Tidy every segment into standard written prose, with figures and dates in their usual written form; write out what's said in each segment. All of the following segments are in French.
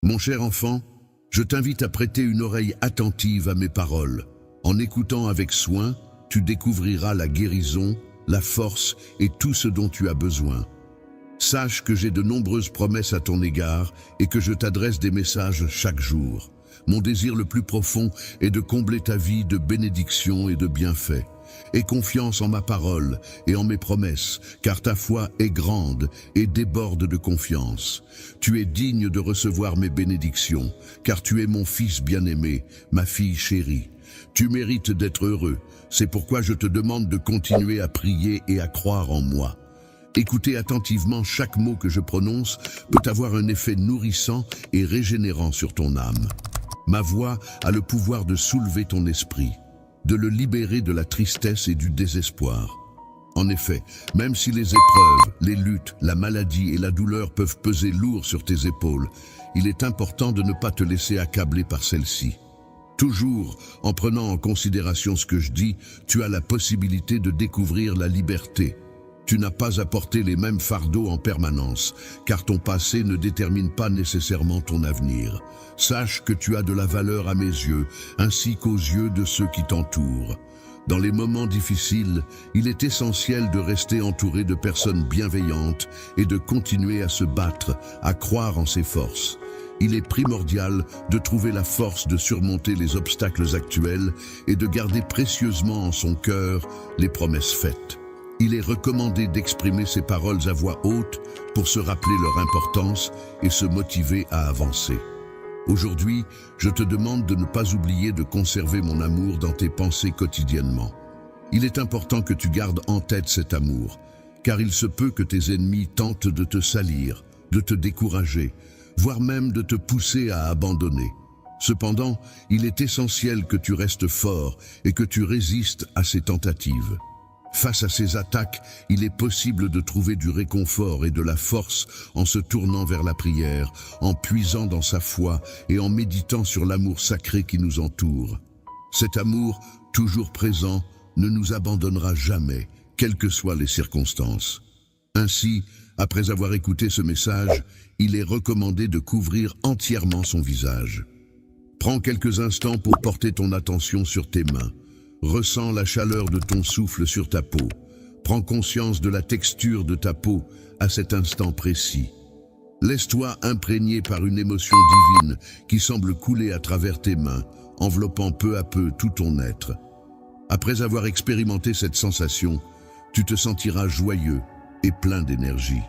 Mon cher enfant, je t'invite à prêter une oreille attentive à mes paroles. En écoutant avec soin, tu découvriras la guérison, la force et tout ce dont tu as besoin. Sache que j'ai de nombreuses promesses à ton égard et que je t'adresse des messages chaque jour. Mon désir le plus profond est de combler ta vie de bénédictions et de bienfaits. Aie confiance en ma parole et en mes promesses, car ta foi est grande et déborde de confiance. Tu es digne de recevoir mes bénédictions, car tu es mon fils bien-aimé, ma fille chérie. Tu mérites d'être heureux, c'est pourquoi je te demande de continuer à prier et à croire en moi. Écouter attentivement chaque mot que je prononce peut avoir un effet nourrissant et régénérant sur ton âme. Ma voix a le pouvoir de soulever ton esprit, de le libérer de la tristesse et du désespoir. En effet, même si les épreuves, les luttes, la maladie et la douleur peuvent peser lourd sur tes épaules, il est important de ne pas te laisser accabler par celles-ci. Toujours, en prenant en considération ce que je dis, tu as la possibilité de découvrir la liberté. Tu n'as pas à porter les mêmes fardeaux en permanence, car ton passé ne détermine pas nécessairement ton avenir. Sache que tu as de la valeur à mes yeux, ainsi qu'aux yeux de ceux qui t'entourent. Dans les moments difficiles, il est essentiel de rester entouré de personnes bienveillantes et de continuer à se battre, à croire en ses forces. Il est primordial de trouver la force de surmonter les obstacles actuels et de garder précieusement en son cœur les promesses faites. Il est recommandé d'exprimer ces paroles à voix haute pour se rappeler leur importance et se motiver à avancer. Aujourd'hui, je te demande de ne pas oublier de conserver mon amour dans tes pensées quotidiennement. Il est important que tu gardes en tête cet amour, car il se peut que tes ennemis tentent de te salir, de te décourager, voire même de te pousser à abandonner. Cependant, il est essentiel que tu restes fort et que tu résistes à ces tentatives. Face à ces attaques, il est possible de trouver du réconfort et de la force en se tournant vers la prière, en puisant dans sa foi et en méditant sur l'amour sacré qui nous entoure. Cet amour, toujours présent, ne nous abandonnera jamais, quelles que soient les circonstances. Ainsi, après avoir écouté ce message, il est recommandé de couvrir entièrement son visage. Prends quelques instants pour porter ton attention sur tes mains. Ressens la chaleur de ton souffle sur ta peau. Prends conscience de la texture de ta peau à cet instant précis. Laisse-toi imprégner par une émotion divine qui semble couler à travers tes mains, enveloppant peu à peu tout ton être. Après avoir expérimenté cette sensation, tu te sentiras joyeux et plein d'énergie.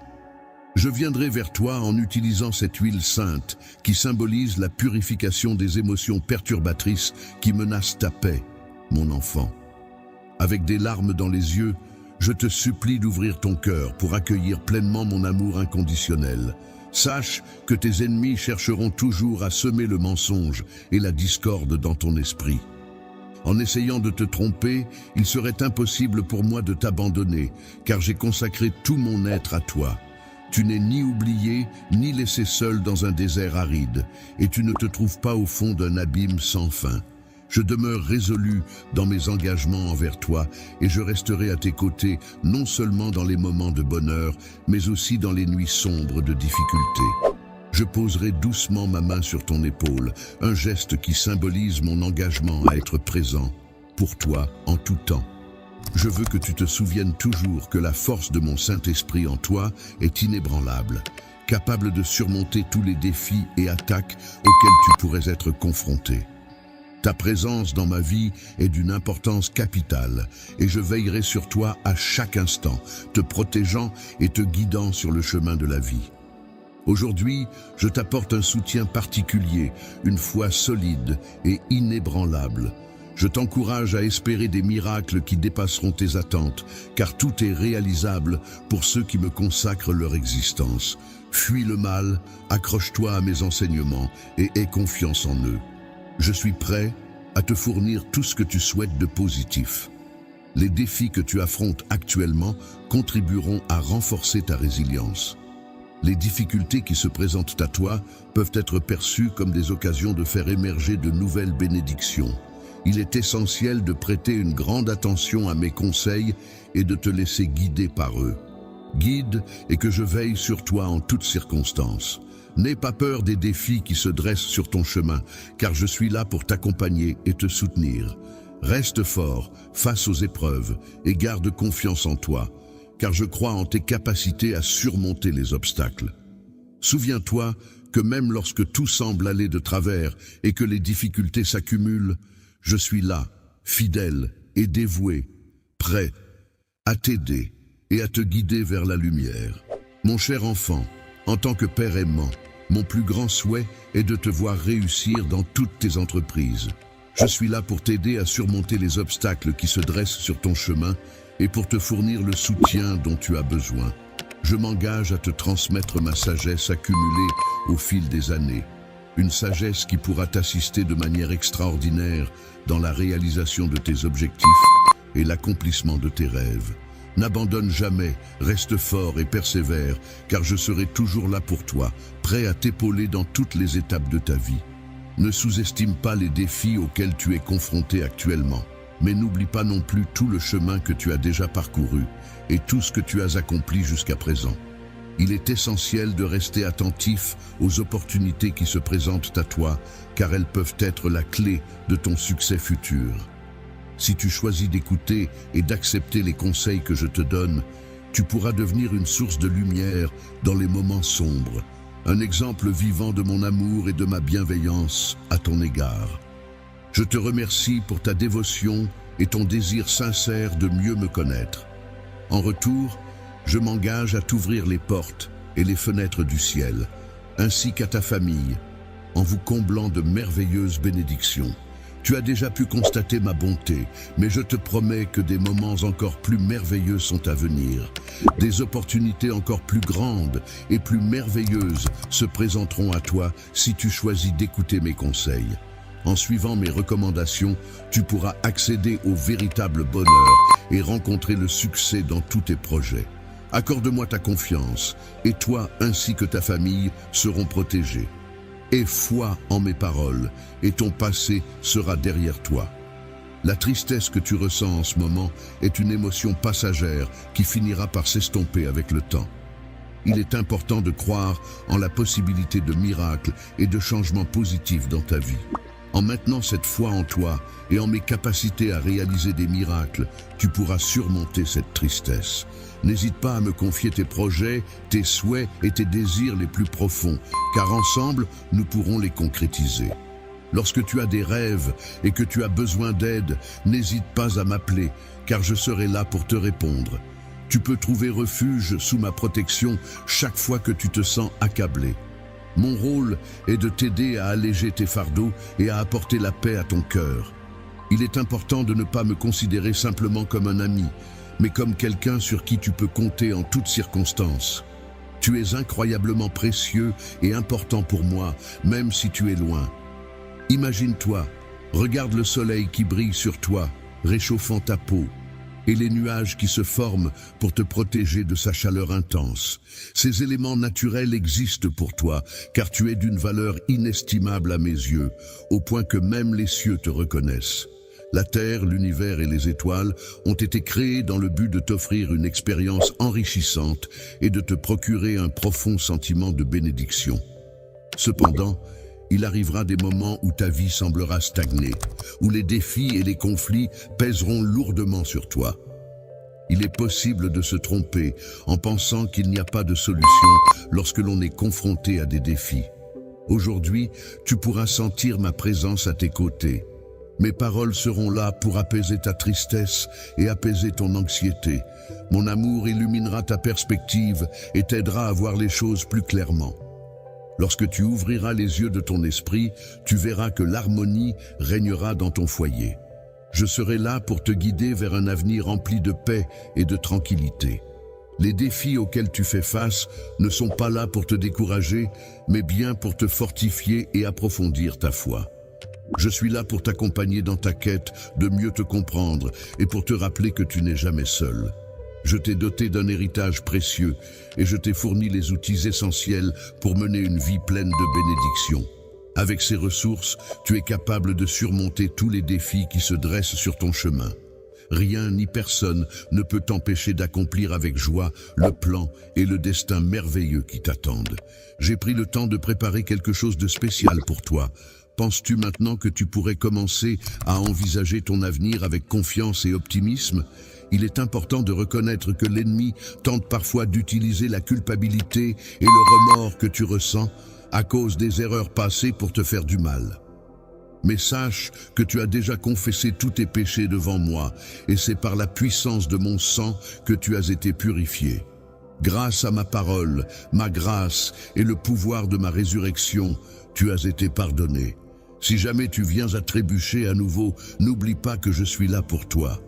Je viendrai vers toi en utilisant cette huile sainte qui symbolise la purification des émotions perturbatrices qui menacent ta paix. Mon enfant, avec des larmes dans les yeux, je te supplie d'ouvrir ton cœur pour accueillir pleinement mon amour inconditionnel. Sache que tes ennemis chercheront toujours à semer le mensonge et la discorde dans ton esprit. En essayant de te tromper, il serait impossible pour moi de t'abandonner, car j'ai consacré tout mon être à toi. Tu n'es ni oublié, ni laissé seul dans un désert aride, et tu ne te trouves pas au fond d'un abîme sans fin. Je demeure résolu dans mes engagements envers toi et je resterai à tes côtés non seulement dans les moments de bonheur, mais aussi dans les nuits sombres de difficulté. Je poserai doucement ma main sur ton épaule, un geste qui symbolise mon engagement à être présent pour toi en tout temps. Je veux que tu te souviennes toujours que la force de mon Saint-Esprit en toi est inébranlable, capable de surmonter tous les défis et attaques auxquels tu pourrais être confronté. Ta présence dans ma vie est d'une importance capitale et je veillerai sur toi à chaque instant, te protégeant et te guidant sur le chemin de la vie. Aujourd'hui, je t'apporte un soutien particulier, une foi solide et inébranlable. Je t'encourage à espérer des miracles qui dépasseront tes attentes, car tout est réalisable pour ceux qui me consacrent leur existence. Fuis le mal, accroche-toi à mes enseignements et aie confiance en eux. Je suis prêt à te fournir tout ce que tu souhaites de positif. Les défis que tu affrontes actuellement contribueront à renforcer ta résilience. Les difficultés qui se présentent à toi peuvent être perçues comme des occasions de faire émerger de nouvelles bénédictions. Il est essentiel de prêter une grande attention à mes conseils et de te laisser guider par eux. Guide et que je veille sur toi en toutes circonstances. N'aie pas peur des défis qui se dressent sur ton chemin, car je suis là pour t'accompagner et te soutenir. Reste fort face aux épreuves et garde confiance en toi, car je crois en tes capacités à surmonter les obstacles. Souviens-toi que même lorsque tout semble aller de travers et que les difficultés s'accumulent, je suis là, fidèle et dévoué, prêt à t'aider et à te guider vers la lumière. Mon cher enfant, en tant que père aimant, mon plus grand souhait est de te voir réussir dans toutes tes entreprises. Je suis là pour t'aider à surmonter les obstacles qui se dressent sur ton chemin et pour te fournir le soutien dont tu as besoin. Je m'engage à te transmettre ma sagesse accumulée au fil des années. Une sagesse qui pourra t'assister de manière extraordinaire dans la réalisation de tes objectifs et l'accomplissement de tes rêves. N'abandonne jamais, reste fort et persévère, car je serai toujours là pour toi, prêt à t'épauler dans toutes les étapes de ta vie. Ne sous-estime pas les défis auxquels tu es confronté actuellement, mais n'oublie pas non plus tout le chemin que tu as déjà parcouru et tout ce que tu as accompli jusqu'à présent. Il est essentiel de rester attentif aux opportunités qui se présentent à toi, car elles peuvent être la clé de ton succès futur. Si tu choisis d'écouter et d'accepter les conseils que je te donne, tu pourras devenir une source de lumière dans les moments sombres, un exemple vivant de mon amour et de ma bienveillance à ton égard. Je te remercie pour ta dévotion et ton désir sincère de mieux me connaître. En retour, je m'engage à t'ouvrir les portes et les fenêtres du ciel, ainsi qu'à ta famille, en vous comblant de merveilleuses bénédictions. Tu as déjà pu constater ma bonté, mais je te promets que des moments encore plus merveilleux sont à venir. Des opportunités encore plus grandes et plus merveilleuses se présenteront à toi si tu choisis d'écouter mes conseils. En suivant mes recommandations, tu pourras accéder au véritable bonheur et rencontrer le succès dans tous tes projets. Accorde-moi ta confiance, et toi ainsi que ta famille seront protégés. Aie foi en mes paroles, et ton passé sera derrière toi. La tristesse que tu ressens en ce moment est une émotion passagère qui finira par s'estomper avec le temps. Il est important de croire en la possibilité de miracles et de changements positifs dans ta vie. En maintenant cette foi en toi et en mes capacités à réaliser des miracles, tu pourras surmonter cette tristesse. N'hésite pas à me confier tes projets, tes souhaits et tes désirs les plus profonds, car ensemble, nous pourrons les concrétiser. Lorsque tu as des rêves et que tu as besoin d'aide, n'hésite pas à m'appeler, car je serai là pour te répondre. Tu peux trouver refuge sous ma protection chaque fois que tu te sens accablé. Mon rôle est de t'aider à alléger tes fardeaux et à apporter la paix à ton cœur. Il est important de ne pas me considérer simplement comme un ami, mais comme quelqu'un sur qui tu peux compter en toutes circonstances. Tu es incroyablement précieux et important pour moi, même si tu es loin. Imagine-toi, regarde le soleil qui brille sur toi, réchauffant ta peau, et les nuages qui se forment pour te protéger de sa chaleur intense. Ces éléments naturels existent pour toi, car tu es d'une valeur inestimable à mes yeux, au point que même les cieux te reconnaissent. La Terre, l'univers et les étoiles ont été créés dans le but de t'offrir une expérience enrichissante et de te procurer un profond sentiment de bénédiction. Cependant, il arrivera des moments où ta vie semblera stagner, où les défis et les conflits pèseront lourdement sur toi. Il est possible de se tromper en pensant qu'il n'y a pas de solution lorsque l'on est confronté à des défis. Aujourd'hui, tu pourras sentir ma présence à tes côtés. Mes paroles seront là pour apaiser ta tristesse et apaiser ton anxiété. Mon amour illuminera ta perspective et t'aidera à voir les choses plus clairement. Lorsque tu ouvriras les yeux de ton esprit, tu verras que l'harmonie régnera dans ton foyer. Je serai là pour te guider vers un avenir rempli de paix et de tranquillité. Les défis auxquels tu fais face ne sont pas là pour te décourager, mais bien pour te fortifier et approfondir ta foi. Je suis là pour t'accompagner dans ta quête de mieux te comprendre et pour te rappeler que tu n'es jamais seul. Je t'ai doté d'un héritage précieux et je t'ai fourni les outils essentiels pour mener une vie pleine de bénédictions. Avec ces ressources, tu es capable de surmonter tous les défis qui se dressent sur ton chemin. Rien ni personne ne peut t'empêcher d'accomplir avec joie le plan et le destin merveilleux qui t'attendent. J'ai pris le temps de préparer quelque chose de spécial pour toi. Penses-tu maintenant que tu pourrais commencer à envisager ton avenir avec confiance et optimisme ? Il est important de reconnaître que l'ennemi tente parfois d'utiliser la culpabilité et le remords que tu ressens à cause des erreurs passées pour te faire du mal. Mais sache que tu as déjà confessé tous tes péchés devant moi, et c'est par la puissance de mon sang que tu as été purifié. Grâce à ma parole, ma grâce et le pouvoir de ma résurrection, tu as été pardonné. Si jamais tu viens à trébucher à nouveau, n'oublie pas que je suis là pour toi.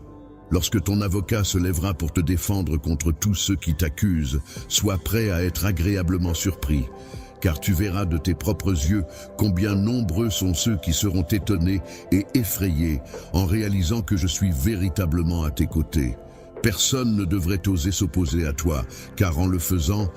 Lorsque ton avocat se lèvera pour te défendre contre tous ceux qui t'accusent, sois prêt à être agréablement surpris, car tu verras de tes propres yeux combien nombreux sont ceux qui seront étonnés et effrayés en réalisant que je suis véritablement à tes côtés. Personne ne devrait oser s'opposer à toi, car en le faisant,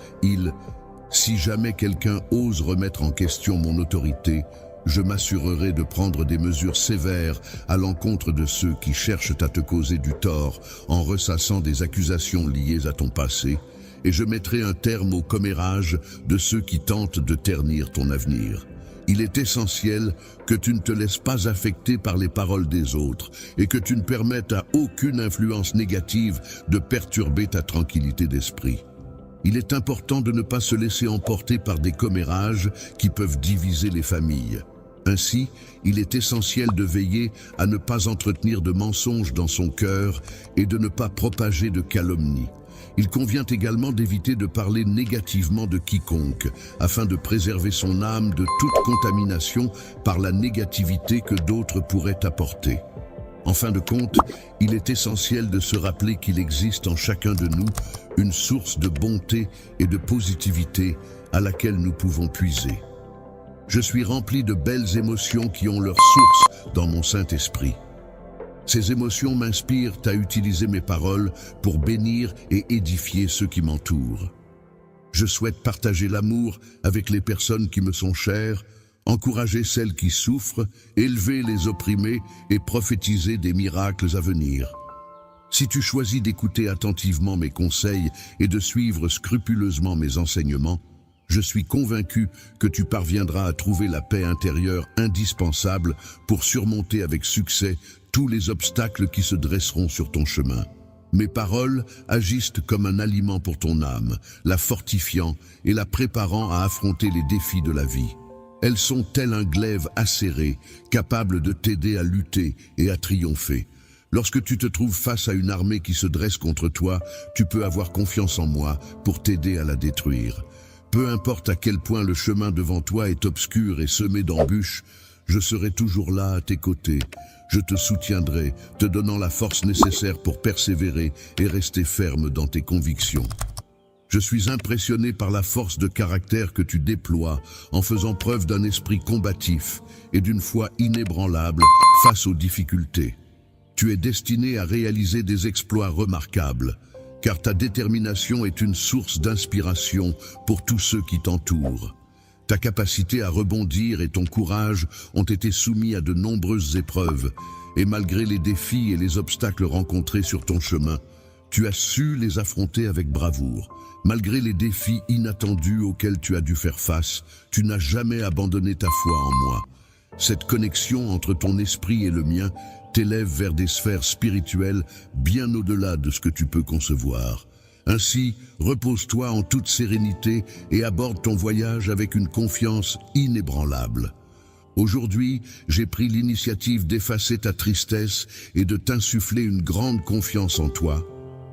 si jamais quelqu'un ose remettre en question mon autorité, je m'assurerai de prendre des mesures sévères à l'encontre de ceux qui cherchent à te causer du tort en ressassant des accusations liées à ton passé, et je mettrai un terme au commérage de ceux qui tentent de ternir ton avenir. Il est essentiel que tu ne te laisses pas affecter par les paroles des autres et que tu ne permettes à aucune influence négative de perturber ta tranquillité d'esprit. Il est important de ne pas se laisser emporter par des commérages qui peuvent diviser les familles. Ainsi, il est essentiel de veiller à ne pas entretenir de mensonges dans son cœur et de ne pas propager de calomnies. Il convient également d'éviter de parler négativement de quiconque, afin de préserver son âme de toute contamination par la négativité que d'autres pourraient apporter. En fin de compte, il est essentiel de se rappeler qu'il existe en chacun de nous une source de bonté et de positivité à laquelle nous pouvons puiser. Je suis rempli de belles émotions qui ont leur source dans mon Saint-Esprit. Ces émotions m'inspirent à utiliser mes paroles pour bénir et édifier ceux qui m'entourent. Je souhaite partager l'amour avec les personnes qui me sont chères, encourager celles qui souffrent, élever les opprimés et prophétiser des miracles à venir. Si tu choisis d'écouter attentivement mes conseils et de suivre scrupuleusement mes enseignements, je suis convaincu que tu parviendras à trouver la paix intérieure indispensable pour surmonter avec succès tous les obstacles qui se dresseront sur ton chemin. Mes paroles agissent comme un aliment pour ton âme, la fortifiant et la préparant à affronter les défis de la vie. Elles sont tel un glaive acéré, capable de t'aider à lutter et à triompher. Lorsque tu te trouves face à une armée qui se dresse contre toi, tu peux avoir confiance en moi pour t'aider à la détruire. Peu importe à quel point le chemin devant toi est obscur et semé d'embûches, je serai toujours là à tes côtés. Je te soutiendrai, te donnant la force nécessaire pour persévérer et rester ferme dans tes convictions. Je suis impressionné par la force de caractère que tu déploies en faisant preuve d'un esprit combatif et d'une foi inébranlable face aux difficultés. Tu es destiné à réaliser des exploits remarquables, car ta détermination est une source d'inspiration pour tous ceux qui t'entourent. Ta capacité à rebondir et ton courage ont été soumis à de nombreuses épreuves, et malgré les défis et les obstacles rencontrés sur ton chemin, tu as su les affronter avec bravoure. Malgré les défis inattendus auxquels tu as dû faire face, tu n'as jamais abandonné ta foi en moi. Cette connexion entre ton esprit et le mien t'élève vers des sphères spirituelles bien au-delà de ce que tu peux concevoir. Ainsi, repose-toi en toute sérénité et aborde ton voyage avec une confiance inébranlable. Aujourd'hui, j'ai pris l'initiative d'effacer ta tristesse et de t'insuffler une grande confiance en toi,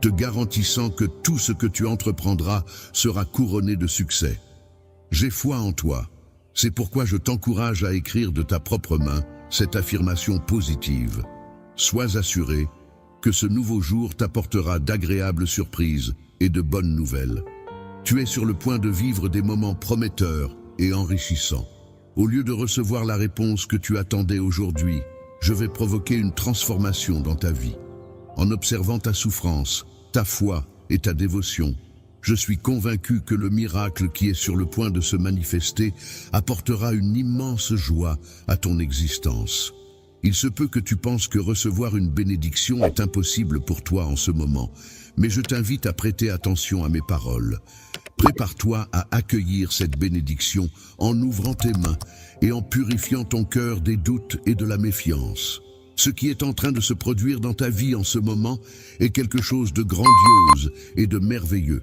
te garantissant que tout ce que tu entreprendras sera couronné de succès. J'ai foi en toi. C'est pourquoi je t'encourage à écrire de ta propre main cette affirmation positive. Sois assuré que ce nouveau jour t'apportera d'agréables surprises et de bonnes nouvelles. Tu es sur le point de vivre des moments prometteurs et enrichissants. Au lieu de recevoir la réponse que tu attendais aujourd'hui, je vais provoquer une transformation dans ta vie. En observant ta souffrance, ta foi et ta dévotion, je suis convaincu que le miracle qui est sur le point de se manifester apportera une immense joie à ton existence. Il se peut que tu penses que recevoir une bénédiction est impossible pour toi en ce moment, mais je t'invite à prêter attention à mes paroles. Prépare-toi à accueillir cette bénédiction en ouvrant tes mains et en purifiant ton cœur des doutes et de la méfiance. Ce qui est en train de se produire dans ta vie en ce moment est quelque chose de grandiose et de merveilleux.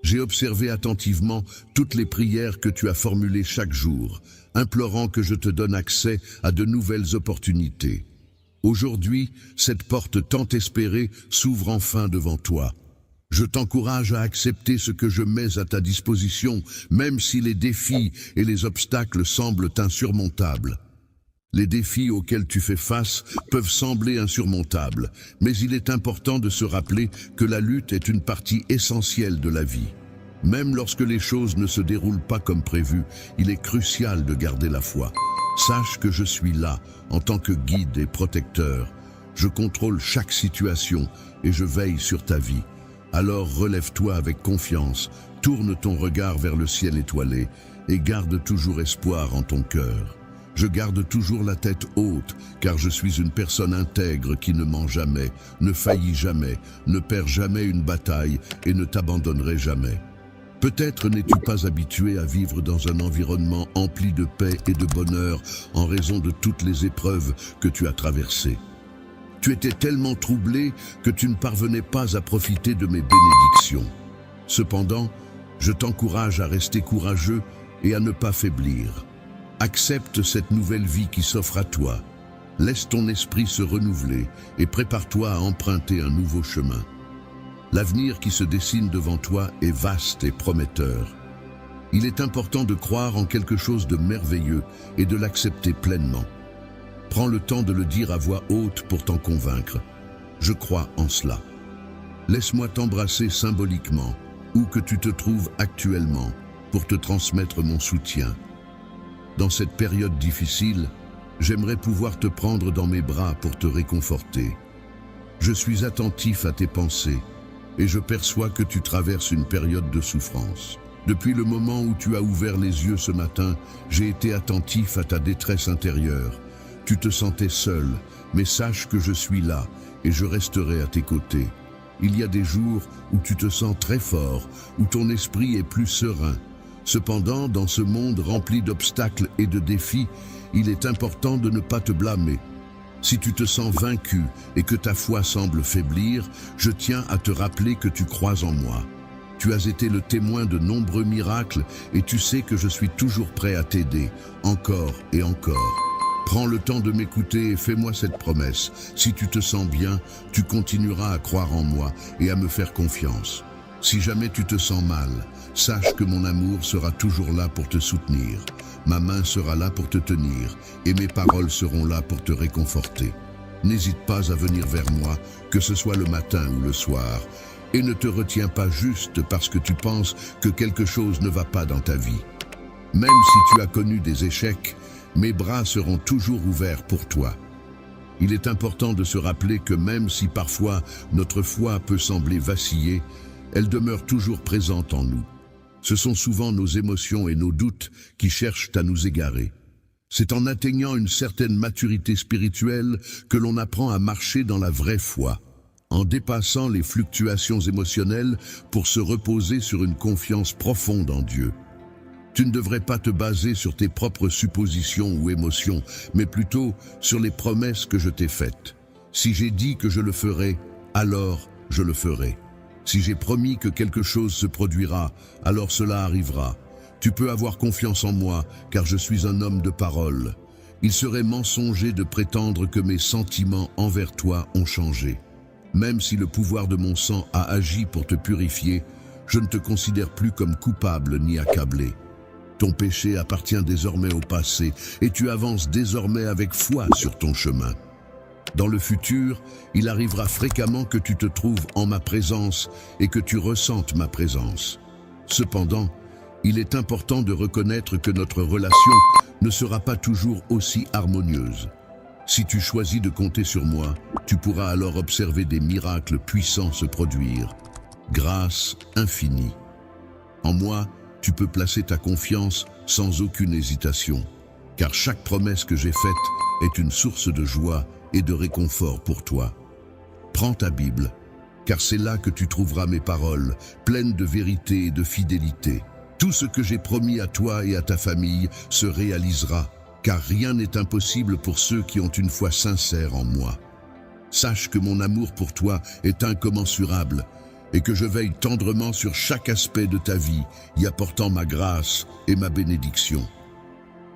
J'ai observé attentivement toutes les prières que tu as formulées chaque jour, implorant que je te donne accès à de nouvelles opportunités. Aujourd'hui, cette porte tant espérée s'ouvre enfin devant toi. Je t'encourage à accepter ce que je mets à ta disposition, même si les défis et les obstacles semblent insurmontables. Les défis auxquels tu fais face peuvent sembler insurmontables, mais il est important de se rappeler que la lutte est une partie essentielle de la vie. Même lorsque les choses ne se déroulent pas comme prévu, il est crucial de garder la foi. Sache que je suis là, en tant que guide et protecteur. Je contrôle chaque situation et je veille sur ta vie. Alors relève-toi avec confiance, tourne ton regard vers le ciel étoilé et garde toujours espoir en ton cœur. Je garde toujours la tête haute, car je suis une personne intègre qui ne ment jamais, ne faillit jamais, ne perd jamais une bataille et ne t'abandonnerai jamais. Peut-être n'es-tu pas habitué à vivre dans un environnement empli de paix et de bonheur en raison de toutes les épreuves que tu as traversées. Tu étais tellement troublé que tu ne parvenais pas à profiter de mes bénédictions. Cependant, je t'encourage à rester courageux et à ne pas faiblir. Accepte cette nouvelle vie qui s'offre à toi. Laisse ton esprit se renouveler et prépare-toi à emprunter un nouveau chemin. L'avenir qui se dessine devant toi est vaste et prometteur. Il est important de croire en quelque chose de merveilleux et de l'accepter pleinement. Prends le temps de le dire à voix haute pour t'en convaincre. Je crois en cela. Laisse-moi t'embrasser symboliquement, où que tu te trouves actuellement, pour te transmettre mon soutien. Dans cette période difficile, j'aimerais pouvoir te prendre dans mes bras pour te réconforter. Je suis attentif à tes pensées et je perçois que tu traverses une période de souffrance. Depuis le moment où tu as ouvert les yeux ce matin, j'ai été attentif à ta détresse intérieure. Tu te sentais seul, mais sache que je suis là et je resterai à tes côtés. Il y a des jours où tu te sens très fort, où ton esprit est plus serein. Cependant, dans ce monde rempli d'obstacles et de défis, il est important de ne pas te blâmer. Si tu te sens vaincu et que ta foi semble faiblir, je tiens à te rappeler que tu crois en moi. Tu as été le témoin de nombreux miracles et tu sais que je suis toujours prêt à t'aider, encore et encore. Prends le temps de m'écouter et fais-moi cette promesse. Si tu te sens bien, tu continueras à croire en moi et à me faire confiance. Si jamais tu te sens mal, sache que mon amour sera toujours là pour te soutenir. Ma main sera là pour te tenir et mes paroles seront là pour te réconforter. N'hésite pas à venir vers moi, que ce soit le matin ou le soir. Et ne te retiens pas juste parce que tu penses que quelque chose ne va pas dans ta vie. Même si tu as connu des échecs, mes bras seront toujours ouverts pour toi. Il est important de se rappeler que même si parfois notre foi peut sembler vaciller, elle demeure toujours présente en nous. Ce sont souvent nos émotions et nos doutes qui cherchent à nous égarer. C'est en atteignant une certaine maturité spirituelle que l'on apprend à marcher dans la vraie foi, en dépassant les fluctuations émotionnelles pour se reposer sur une confiance profonde en Dieu. Tu ne devrais pas te baser sur tes propres suppositions ou émotions, mais plutôt sur les promesses que je t'ai faites. Si j'ai dit que je le ferai, alors je le ferai. Si j'ai promis que quelque chose se produira, alors cela arrivera. Tu peux avoir confiance en moi, car je suis un homme de parole. Il serait mensonger de prétendre que mes sentiments envers toi ont changé. Même si le pouvoir de mon sang a agi pour te purifier, je ne te considère plus comme coupable ni accablé. Ton péché appartient désormais au passé et tu avances désormais avec foi sur ton chemin. Dans le futur, il arrivera fréquemment que tu te trouves en ma présence et que tu ressentes ma présence. Cependant, il est important de reconnaître que notre relation ne sera pas toujours aussi harmonieuse. Si tu choisis de compter sur moi, tu pourras alors observer des miracles puissants se produire. Grâce infinie. En moi, tu peux placer ta confiance sans aucune hésitation, car chaque promesse que j'ai faite est une source de joie et de réconfort pour toi. Prends ta Bible, car c'est là que tu trouveras mes paroles, pleines de vérité et de fidélité. Tout ce que j'ai promis à toi et à ta famille se réalisera, car rien n'est impossible pour ceux qui ont une foi sincère en moi. Sache que mon amour pour toi est incommensurable et que je veille tendrement sur chaque aspect de ta vie, y apportant ma grâce et ma bénédiction.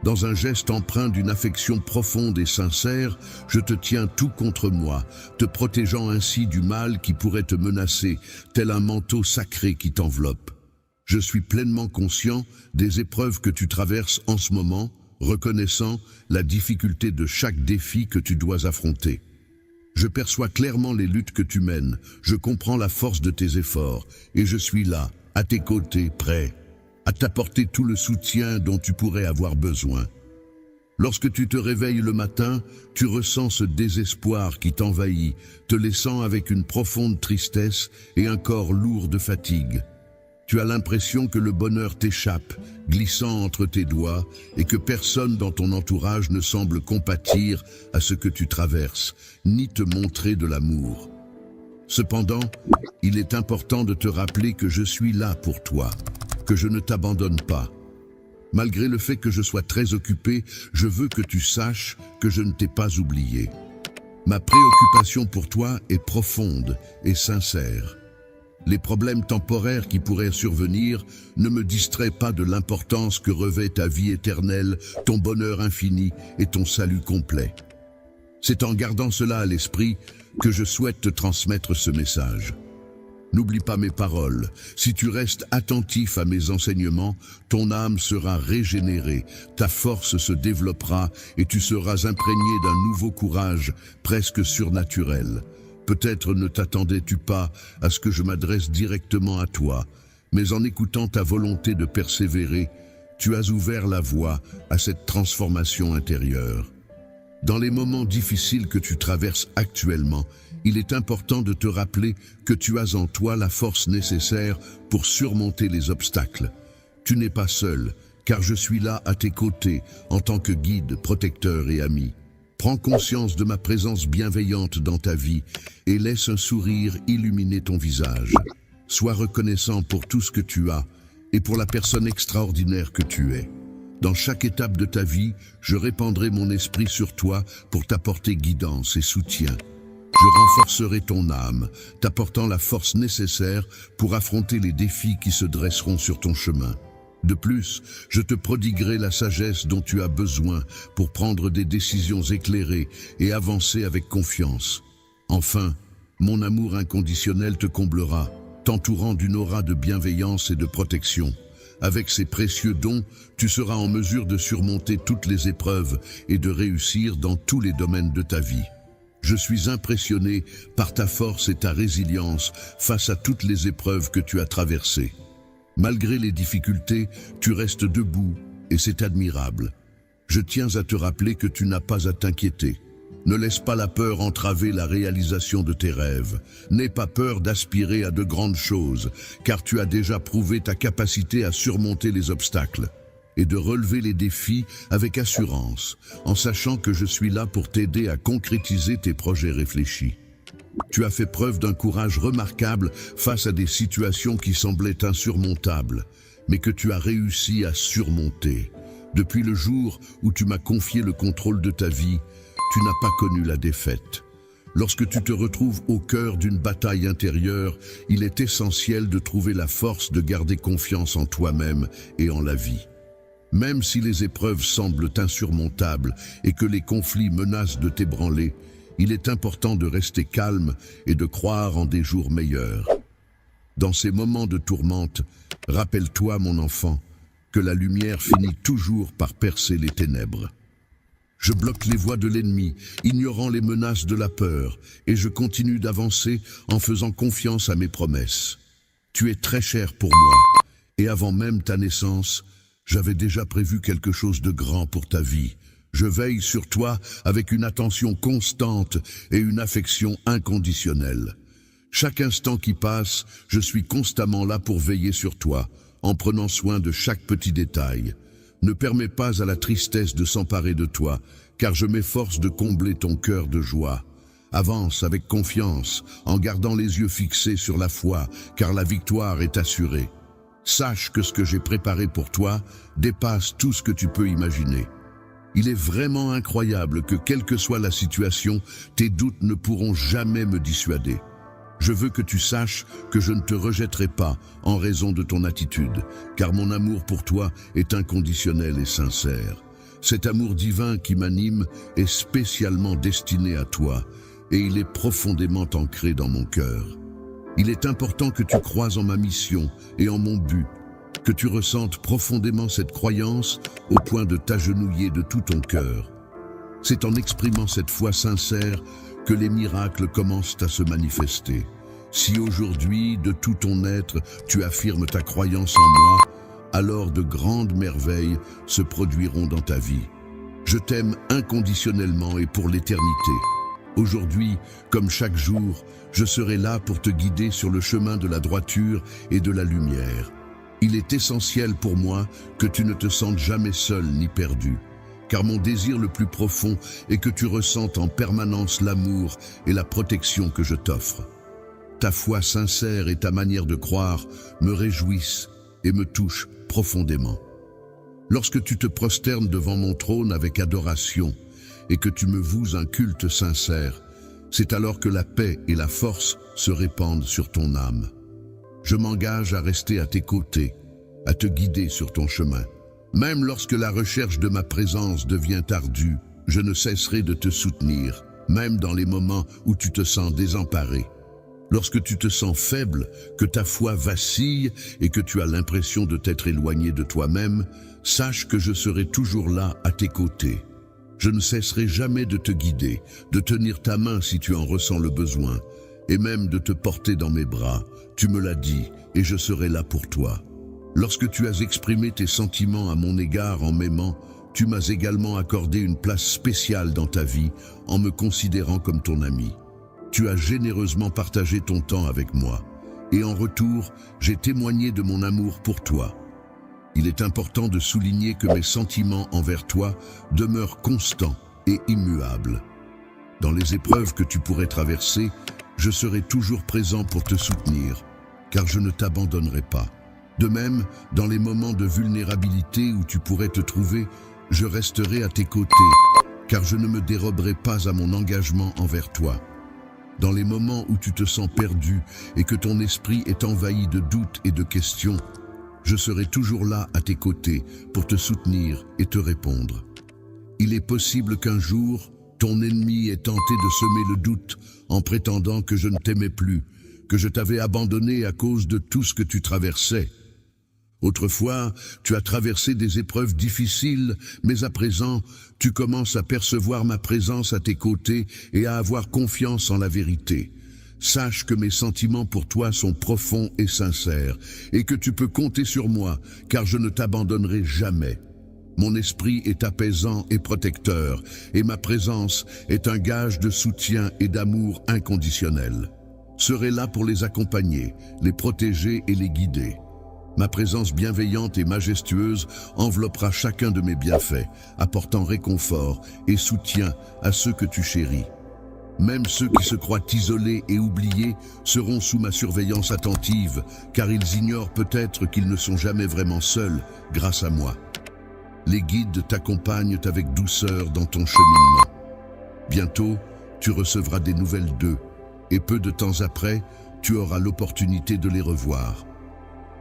Dans un geste empreint d'une affection profonde et sincère, je te tiens tout contre moi, te protégeant ainsi du mal qui pourrait te menacer, tel un manteau sacré qui t'enveloppe. Je suis pleinement conscient des épreuves que tu traverses en ce moment, reconnaissant la difficulté de chaque défi que tu dois affronter. Je perçois clairement les luttes que tu mènes, je comprends la force de tes efforts, et je suis là, à tes côtés, prêt à t'apporter tout le soutien dont tu pourrais avoir besoin. Lorsque tu te réveilles le matin, tu ressens ce désespoir qui t'envahit, te laissant avec une profonde tristesse et un corps lourd de fatigue. Tu as l'impression que le bonheur t'échappe, glissant entre tes doigts, et que personne dans ton entourage ne semble compatir à ce que tu traverses, ni te montrer de l'amour. Cependant, il est important de te rappeler que je suis là pour toi, que je ne t'abandonne pas. Malgré le fait que je sois très occupé, je veux que tu saches que je ne t'ai pas oublié. Ma préoccupation pour toi est profonde et sincère. Les problèmes temporaires qui pourraient survenir ne me distraient pas de l'importance que revêt ta vie éternelle, ton bonheur infini et ton salut complet. C'est en gardant cela à l'esprit que je souhaite te transmettre ce message. N'oublie pas mes paroles. Si tu restes attentif à mes enseignements, ton âme sera régénérée, ta force se développera et tu seras imprégné d'un nouveau courage presque surnaturel. Peut-être ne t'attendais-tu pas à ce que je m'adresse directement à toi, mais en écoutant ta volonté de persévérer, tu as ouvert la voie à cette transformation intérieure. Dans les moments difficiles que tu traverses actuellement, il est important de te rappeler que tu as en toi la force nécessaire pour surmonter les obstacles. Tu n'es pas seul, car je suis là à tes côtés en tant que guide, protecteur et ami. Prends conscience de ma présence bienveillante dans ta vie et laisse un sourire illuminer ton visage. Sois reconnaissant pour tout ce que tu as et pour la personne extraordinaire que tu es. Dans chaque étape de ta vie, je répandrai mon esprit sur toi pour t'apporter guidance et soutien. Je renforcerai ton âme, t'apportant la force nécessaire pour affronter les défis qui se dresseront sur ton chemin. De plus, je te prodiguerai la sagesse dont tu as besoin pour prendre des décisions éclairées et avancer avec confiance. Enfin, mon amour inconditionnel te comblera, t'entourant d'une aura de bienveillance et de protection. Avec ces précieux dons, tu seras en mesure de surmonter toutes les épreuves et de réussir dans tous les domaines de ta vie. Je suis impressionné par ta force et ta résilience face à toutes les épreuves que tu as traversées. Malgré les difficultés, tu restes debout et c'est admirable. Je tiens à te rappeler que tu n'as pas à t'inquiéter. Ne laisse pas la peur entraver la réalisation de tes rêves. N'aie pas peur d'aspirer à de grandes choses, car tu as déjà prouvé ta capacité à surmonter les obstacles et de relever les défis avec assurance, en sachant que je suis là pour t'aider à concrétiser tes projets réfléchis. Tu as fait preuve d'un courage remarquable face à des situations qui semblaient insurmontables, mais que tu as réussi à surmonter. Depuis le jour où tu m'as confié le contrôle de ta vie, tu n'as pas connu la défaite. Lorsque tu te retrouves au cœur d'une bataille intérieure, il est essentiel de trouver la force de garder confiance en toi-même et en la vie. Même si les épreuves semblent insurmontables et que les conflits menacent de t'ébranler, il est important de rester calme et de croire en des jours meilleurs. Dans ces moments de tourmente, rappelle-toi, mon enfant, que la lumière finit toujours par percer les ténèbres. Je bloque les voies de l'ennemi, ignorant les menaces de la peur, et je continue d'avancer en faisant confiance à mes promesses. Tu es très cher pour moi, et avant même ta naissance, j'avais déjà prévu quelque chose de grand pour ta vie. Je veille sur toi avec une attention constante et une affection inconditionnelle. Chaque instant qui passe, je suis constamment là pour veiller sur toi, en prenant soin de chaque petit détail. Ne permets pas à la tristesse de s'emparer de toi, car je m'efforce de combler ton cœur de joie. Avance avec confiance, en gardant les yeux fixés sur la foi, car la victoire est assurée. Sache que ce que j'ai préparé pour toi dépasse tout ce que tu peux imaginer. Il est vraiment incroyable que, quelle que soit la situation, tes doutes ne pourront jamais me dissuader. Je veux que tu saches que je ne te rejetterai pas en raison de ton attitude, car mon amour pour toi est inconditionnel et sincère. Cet amour divin qui m'anime est spécialement destiné à toi, et il est profondément ancré dans mon cœur. Il est important que tu croies en ma mission et en mon but, que tu ressentes profondément cette croyance au point de t'agenouiller de tout ton cœur. C'est en exprimant cette foi sincère que les miracles commencent à se manifester. Si aujourd'hui, de tout ton être, tu affirmes ta croyance en moi, alors de grandes merveilles se produiront dans ta vie. Je t'aime inconditionnellement et pour l'éternité. Aujourd'hui, comme chaque jour, je serai là pour te guider sur le chemin de la droiture et de la lumière. Il est essentiel pour moi que tu ne te sentes jamais seul ni perdu, car mon désir le plus profond est que tu ressentes en permanence l'amour et la protection que je t'offre. Ta foi sincère et ta manière de croire me réjouissent et me touchent profondément. Lorsque tu te prosternes devant mon trône avec adoration et que tu me voues un culte sincère, c'est alors que la paix et la force se répandent sur ton âme. Je m'engage à rester à tes côtés, à te guider sur ton chemin. Même lorsque la recherche de ma présence devient ardue, je ne cesserai de te soutenir, même dans les moments où tu te sens désemparé. Lorsque tu te sens faible, que ta foi vacille et que tu as l'impression de t'être éloigné de toi-même, sache que je serai toujours là à tes côtés. Je ne cesserai jamais de te guider, de tenir ta main si tu en ressens le besoin, et même de te porter dans mes bras. Tu me l'as dit, et je serai là pour toi. Lorsque tu as exprimé tes sentiments à mon égard en m'aimant, tu m'as également accordé une place spéciale dans ta vie en me considérant comme ton ami. Tu as généreusement partagé ton temps avec moi, et en retour, j'ai témoigné de mon amour pour toi. Il est important de souligner que mes sentiments envers toi demeurent constants et immuables. Dans les épreuves que tu pourrais traverser, je serai toujours présent pour te soutenir, car je ne t'abandonnerai pas. De même, dans les moments de vulnérabilité où tu pourrais te trouver, je resterai à tes côtés, car je ne me déroberai pas à mon engagement envers toi. Dans les moments où tu te sens perdu et que ton esprit est envahi de doutes et de questions, je serai toujours là à tes côtés pour te soutenir et te répondre. Il est possible qu'un jour, ton ennemi ait tenté de semer le doute en prétendant que je ne t'aimais plus, que je t'avais abandonné à cause de tout ce que tu traversais. Autrefois, tu as traversé des épreuves difficiles, mais à présent, tu commences à percevoir ma présence à tes côtés et à avoir confiance en la vérité. Sache que mes sentiments pour toi sont profonds et sincères, et que tu peux compter sur moi, car je ne t'abandonnerai jamais. Mon esprit est apaisant et protecteur, et ma présence est un gage de soutien et d'amour inconditionnel. Je serai là pour les accompagner, les protéger et les guider. Ma présence bienveillante et majestueuse enveloppera chacun de mes bienfaits, apportant réconfort et soutien à ceux que tu chéris. Même ceux qui se croient isolés et oubliés seront sous ma surveillance attentive, car ils ignorent peut-être qu'ils ne sont jamais vraiment seuls grâce à moi. Les guides t'accompagnent avec douceur dans ton cheminement. Bientôt, tu recevras des nouvelles d'eux, et peu de temps après, tu auras l'opportunité de les revoir.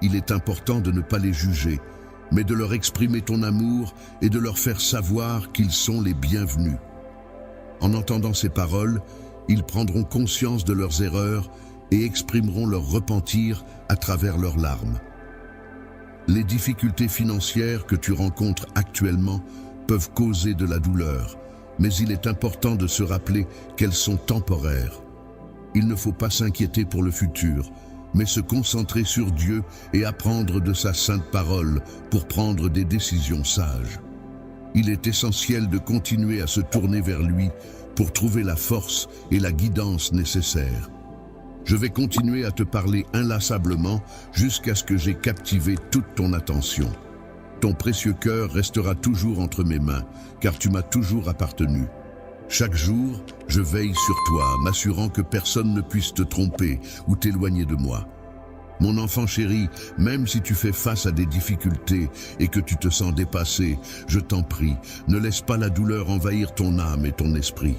Il est important de ne pas les juger, mais de leur exprimer ton amour et de leur faire savoir qu'ils sont les bienvenus. En entendant ces paroles, ils prendront conscience de leurs erreurs et exprimeront leur repentir à travers leurs larmes. Les difficultés financières que tu rencontres actuellement peuvent causer de la douleur, mais il est important de se rappeler qu'elles sont temporaires. Il ne faut pas s'inquiéter pour le futur, mais se concentrer sur Dieu et apprendre de sa sainte parole pour prendre des décisions sages. Il est essentiel de continuer à se tourner vers lui pour trouver la force et la guidance nécessaires. Je vais continuer à te parler inlassablement jusqu'à ce que j'ai captivé toute ton attention. Ton précieux cœur restera toujours entre mes mains, car tu m'as toujours appartenu. Chaque jour, je veille sur toi, m'assurant que personne ne puisse te tromper ou t'éloigner de moi. Mon enfant chéri, même si tu fais face à des difficultés et que tu te sens dépassé, je t'en prie, ne laisse pas la douleur envahir ton âme et ton esprit.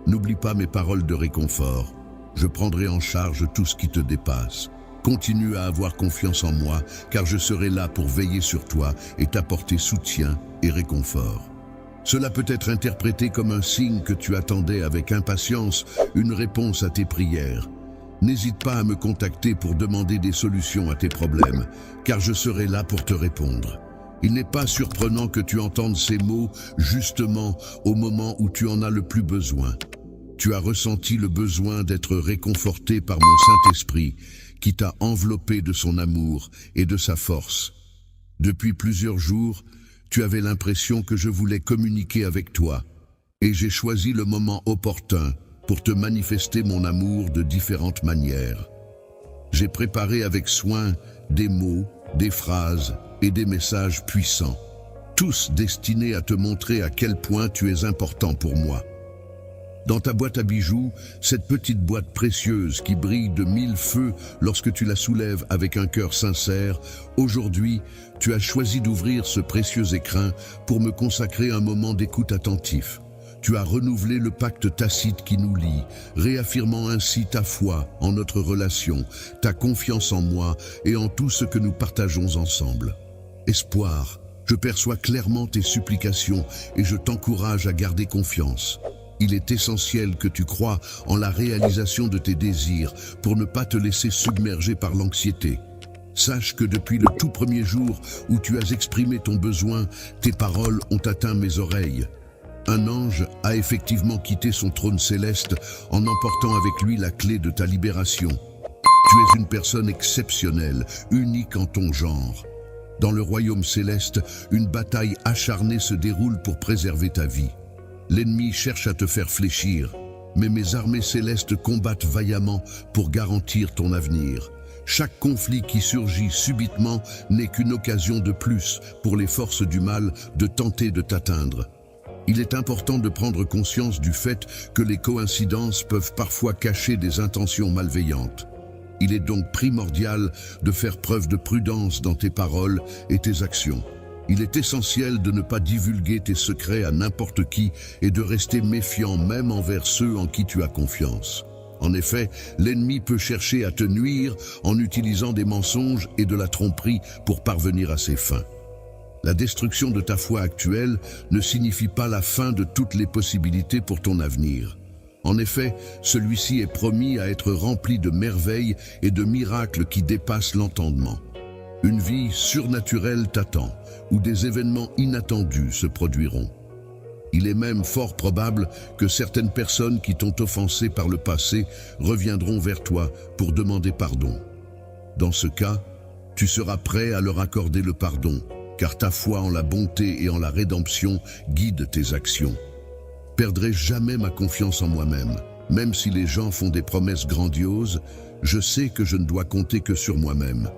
N'oublie pas mes paroles de réconfort. Je prendrai en charge tout ce qui te dépasse. Continue à avoir confiance en moi, car je serai là pour veiller sur toi et t'apporter soutien et réconfort. Cela peut être interprété comme un signe que tu attendais avec impatience une réponse à tes prières. N'hésite pas à me contacter pour demander des solutions à tes problèmes, car je serai là pour te répondre. Il n'est pas surprenant que tu entendes ces mots justement au moment où tu en as le plus besoin. Tu as ressenti le besoin d'être réconforté par mon Saint-Esprit, qui t'a enveloppé de son amour et de sa force. Depuis plusieurs jours, tu avais l'impression que je voulais communiquer avec toi, et j'ai choisi le moment opportun pour te manifester mon amour de différentes manières. J'ai préparé avec soin des mots, des phrases et des messages puissants, tous destinés à te montrer à quel point tu es important pour moi. Dans ta boîte à bijoux, cette petite boîte précieuse qui brille de 1000 feux lorsque tu la soulèves avec un cœur sincère, aujourd'hui, tu as choisi d'ouvrir ce précieux écrin pour me consacrer un moment d'écoute attentif. Tu as renouvelé le pacte tacite qui nous lie, réaffirmant ainsi ta foi en notre relation, ta confiance en moi et en tout ce que nous partageons ensemble. Espoir, je perçois clairement tes supplications et je t'encourage à garder confiance. Il est essentiel que tu crois en la réalisation de tes désirs pour ne pas te laisser submerger par l'anxiété. Sache que depuis le tout premier jour où tu as exprimé ton besoin, tes paroles ont atteint mes oreilles. Un ange a effectivement quitté son trône céleste en emportant avec lui la clé de ta libération. Tu es une personne exceptionnelle, unique en ton genre. Dans le royaume céleste, une bataille acharnée se déroule pour préserver ta vie. L'ennemi cherche à te faire fléchir, mais mes armées célestes combattent vaillamment pour garantir ton avenir. Chaque conflit qui surgit subitement n'est qu'une occasion de plus pour les forces du mal de tenter de t'atteindre. Il est important de prendre conscience du fait que les coïncidences peuvent parfois cacher des intentions malveillantes. Il est donc primordial de faire preuve de prudence dans tes paroles et tes actions. Il est essentiel de ne pas divulguer tes secrets à n'importe qui et de rester méfiant même envers ceux en qui tu as confiance. En effet, l'ennemi peut chercher à te nuire en utilisant des mensonges et de la tromperie pour parvenir à ses fins. La destruction de ta foi actuelle ne signifie pas la fin de toutes les possibilités pour ton avenir. En effet, celui-ci est promis à être rempli de merveilles et de miracles qui dépassent l'entendement. Une vie surnaturelle t'attend, où des événements inattendus se produiront. Il est même fort probable que certaines personnes qui t'ont offensé par le passé reviendront vers toi pour demander pardon. Dans ce cas, tu seras prêt à leur accorder le pardon, car ta foi en la bonté et en la rédemption guide tes actions. Perdrai jamais ma confiance en moi-même. Même si les gens font des promesses grandioses, je sais que je ne dois compter que sur moi-même.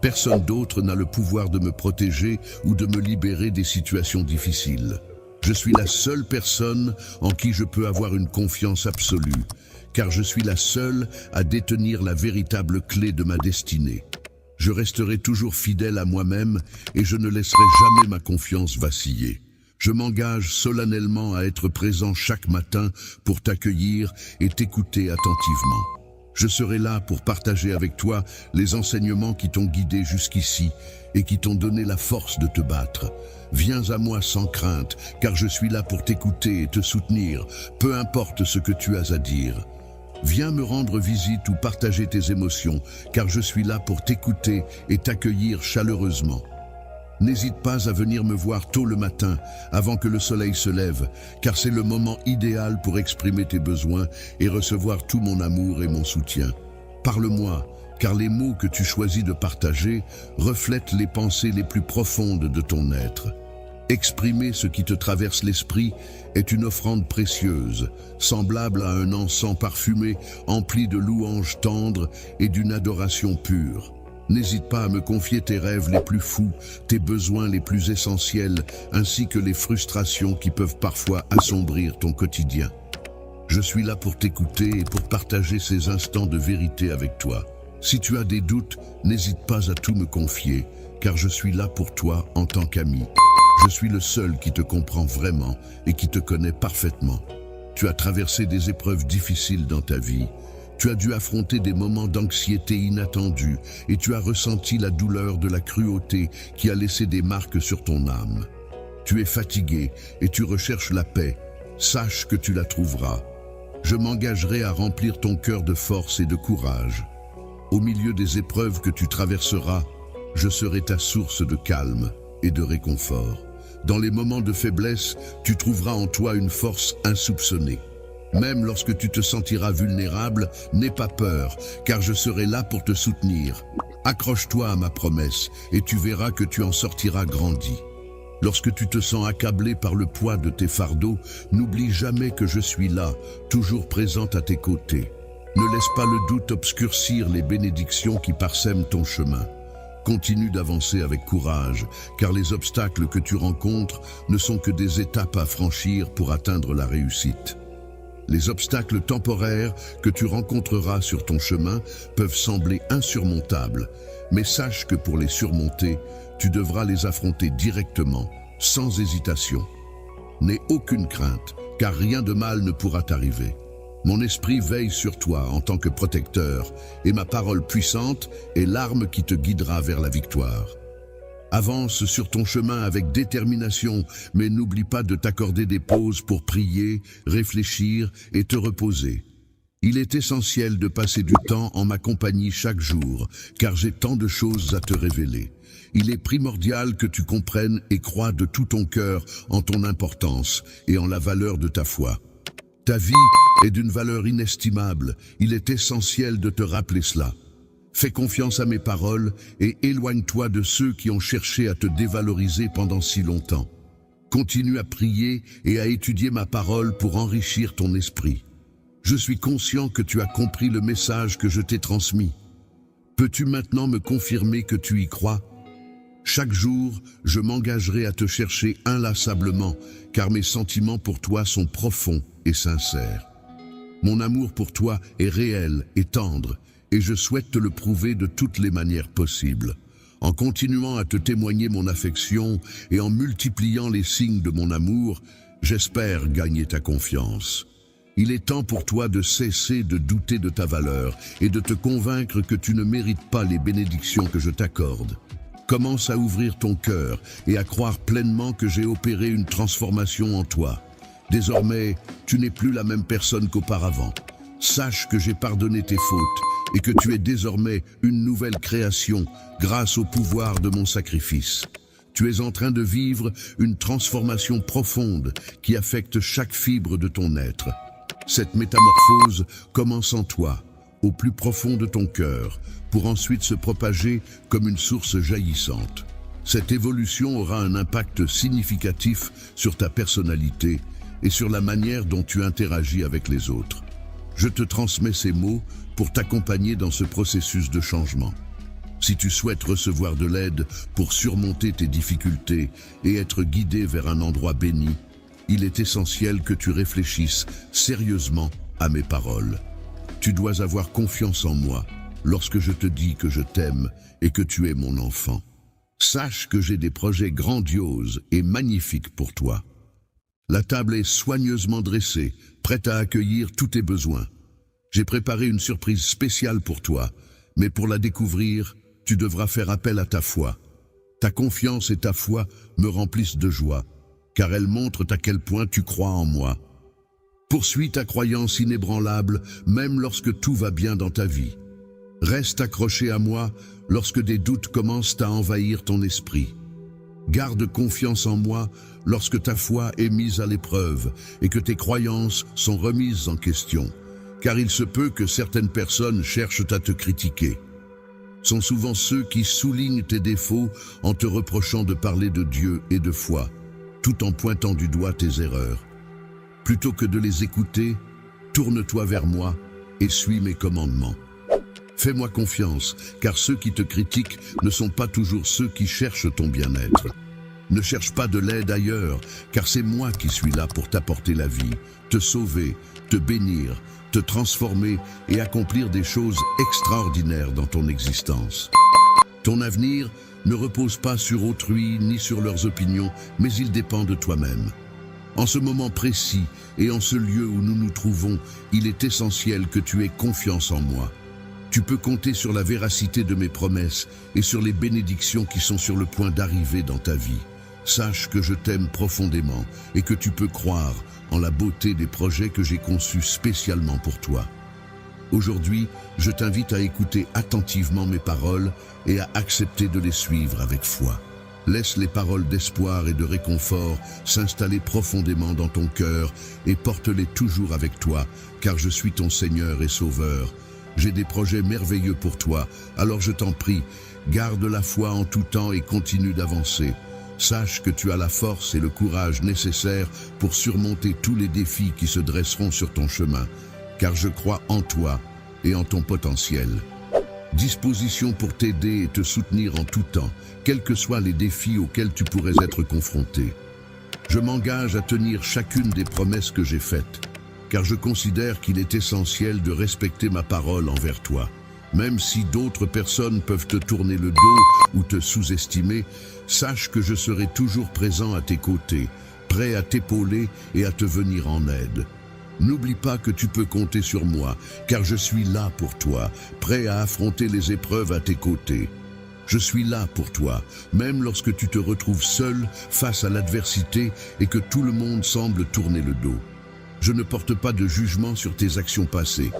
Personne d'autre n'a le pouvoir de me protéger ou de me libérer des situations difficiles. Je suis la seule personne en qui je peux avoir une confiance absolue, car je suis la seule à détenir la véritable clé de ma destinée. Je resterai toujours fidèle à moi-même et je ne laisserai jamais ma confiance vaciller. Je m'engage solennellement à être présent chaque matin pour t'accueillir et t'écouter attentivement. Je serai là pour partager avec toi les enseignements qui t'ont guidé jusqu'ici et qui t'ont donné la force de te battre. Viens à moi sans crainte, car je suis là pour t'écouter et te soutenir, peu importe ce que tu as à dire. Viens me rendre visite ou partager tes émotions, car je suis là pour t'écouter et t'accueillir chaleureusement. N'hésite pas à venir me voir tôt le matin, avant que le soleil se lève, car c'est le moment idéal pour exprimer tes besoins et recevoir tout mon amour et mon soutien. Parle-moi, car les mots que tu choisis de partager reflètent les pensées les plus profondes de ton être. Exprimer ce qui te traverse l'esprit est une offrande précieuse, semblable à un encens parfumé, empli de louanges tendres et d'une adoration pure. N'hésite pas à me confier tes rêves les plus fous, tes besoins les plus essentiels, ainsi que les frustrations qui peuvent parfois assombrir ton quotidien. Je suis là pour t'écouter et pour partager ces instants de vérité avec toi. Si tu as des doutes, n'hésite pas à tout me confier, car je suis là pour toi en tant qu'ami. Je suis le seul qui te comprend vraiment et qui te connaît parfaitement. Tu as traversé des épreuves difficiles dans ta vie. Tu as dû affronter des moments d'anxiété inattendus et tu as ressenti la douleur de la cruauté qui a laissé des marques sur ton âme. Tu es fatigué et tu recherches la paix. Sache que tu la trouveras. Je m'engagerai à remplir ton cœur de force et de courage. Au milieu des épreuves que tu traverseras, je serai ta source de calme et de réconfort. Dans les moments de faiblesse, tu trouveras en toi une force insoupçonnée. Même lorsque tu te sentiras vulnérable, n'aie pas peur, car je serai là pour te soutenir. Accroche-toi à ma promesse et tu verras que tu en sortiras grandi. Lorsque tu te sens accablé par le poids de tes fardeaux, n'oublie jamais que je suis là, toujours présente à tes côtés. Ne laisse pas le doute obscurcir les bénédictions qui parsèment ton chemin. Continue d'avancer avec courage, car les obstacles que tu rencontres ne sont que des étapes à franchir pour atteindre la réussite. Les obstacles temporaires que tu rencontreras sur ton chemin peuvent sembler insurmontables, mais sache que pour les surmonter, tu devras les affronter directement, sans hésitation. N'aie aucune crainte, car rien de mal ne pourra t'arriver. Mon esprit veille sur toi en tant que protecteur, et ma parole puissante est l'arme qui te guidera vers la victoire. Avance sur ton chemin avec détermination, mais n'oublie pas de t'accorder des pauses pour prier, réfléchir et te reposer. Il est essentiel de passer du temps en ma compagnie chaque jour, car j'ai tant de choses à te révéler. Il est primordial que tu comprennes et crois de tout ton cœur en ton importance et en la valeur de ta foi. Ta vie est d'une valeur inestimable, il est essentiel de te rappeler cela. Fais confiance à mes paroles et éloigne-toi de ceux qui ont cherché à te dévaloriser pendant si longtemps. Continue à prier et à étudier ma parole pour enrichir ton esprit. Je suis conscient que tu as compris le message que je t'ai transmis. Peux-tu maintenant me confirmer que tu y crois ? Chaque jour, je m'engagerai à te chercher inlassablement, car mes sentiments pour toi sont profonds et sincères. Mon amour pour toi est réel et tendre, et je souhaite te le prouver de toutes les manières possibles. En continuant à te témoigner mon affection et en multipliant les signes de mon amour, j'espère gagner ta confiance. Il est temps pour toi de cesser de douter de ta valeur et de te convaincre que tu ne mérites pas les bénédictions que je t'accorde. Commence à ouvrir ton cœur et à croire pleinement que j'ai opéré une transformation en toi. Désormais, tu n'es plus la même personne qu'auparavant. Sache que j'ai pardonné tes fautes et que tu es désormais une nouvelle création grâce au pouvoir de mon sacrifice. Tu es en train de vivre une transformation profonde qui affecte chaque fibre de ton être. Cette métamorphose commence en toi, au plus profond de ton cœur, pour ensuite se propager comme une source jaillissante. Cette évolution aura un impact significatif sur ta personnalité et sur la manière dont tu interagis avec les autres. Je te transmets ces mots pour t'accompagner dans ce processus de changement. Si tu souhaites recevoir de l'aide pour surmonter tes difficultés et être guidé vers un endroit béni, il est essentiel que tu réfléchisses sérieusement à mes paroles. Tu dois avoir confiance en moi lorsque je te dis que je t'aime et que tu es mon enfant. Sache que j'ai des projets grandioses et magnifiques pour toi. La table est soigneusement dressée, prête à accueillir tous tes besoins. J'ai préparé une surprise spéciale pour toi, mais pour la découvrir, tu devras faire appel à ta foi. Ta confiance et ta foi me remplissent de joie, car elles montrent à quel point tu crois en moi. Poursuis ta croyance inébranlable, même lorsque tout va bien dans ta vie. Reste accroché à moi lorsque des doutes commencent à envahir ton esprit. Garde confiance en moi lorsque ta foi est mise à l'épreuve et que tes croyances sont remises en question, car il se peut que certaines personnes cherchent à te critiquer. Sont souvent ceux qui soulignent tes défauts en te reprochant de parler de Dieu et de foi, tout en pointant du doigt tes erreurs. Plutôt que de les écouter, tourne-toi vers moi et suis mes commandements. Fais-moi confiance, car ceux qui te critiquent ne sont pas toujours ceux qui cherchent ton bien-être. Ne cherche pas de l'aide ailleurs, car c'est moi qui suis là pour t'apporter la vie, te sauver, te bénir, te transformer et accomplir des choses extraordinaires dans ton existence. Ton avenir ne repose pas sur autrui ni sur leurs opinions, mais il dépend de toi-même. En ce moment précis et en ce lieu où nous nous trouvons, il est essentiel que tu aies confiance en moi. Tu peux compter sur la véracité de mes promesses et sur les bénédictions qui sont sur le point d'arriver dans ta vie. Sache que je t'aime profondément et que tu peux croire en la beauté des projets que j'ai conçus spécialement pour toi. Aujourd'hui, je t'invite à écouter attentivement mes paroles et à accepter de les suivre avec foi. Laisse les paroles d'espoir et de réconfort s'installer profondément dans ton cœur et porte-les toujours avec toi, car je suis ton Seigneur et Sauveur. J'ai des projets merveilleux pour toi, alors je t'en prie, garde la foi en tout temps et continue d'avancer. Sache que tu as la force et le courage nécessaires pour surmonter tous les défis qui se dresseront sur ton chemin, car je crois en toi et en ton potentiel. Disposition pour t'aider et te soutenir en tout temps, quels que soient les défis auxquels tu pourrais être confronté. Je m'engage à tenir chacune des promesses que j'ai faites, car je considère qu'il est essentiel de respecter ma parole envers toi. Même si d'autres personnes peuvent te tourner le dos ou te sous-estimer, sache que je serai toujours présent à tes côtés, prêt à t'épauler et à te venir en aide. N'oublie pas que tu peux compter sur moi, car je suis là pour toi, prêt à affronter les épreuves à tes côtés. Je suis là pour toi, même lorsque tu te retrouves seul face à l'adversité et que tout le monde semble tourner le dos. Je ne porte pas de jugement sur tes actions passées.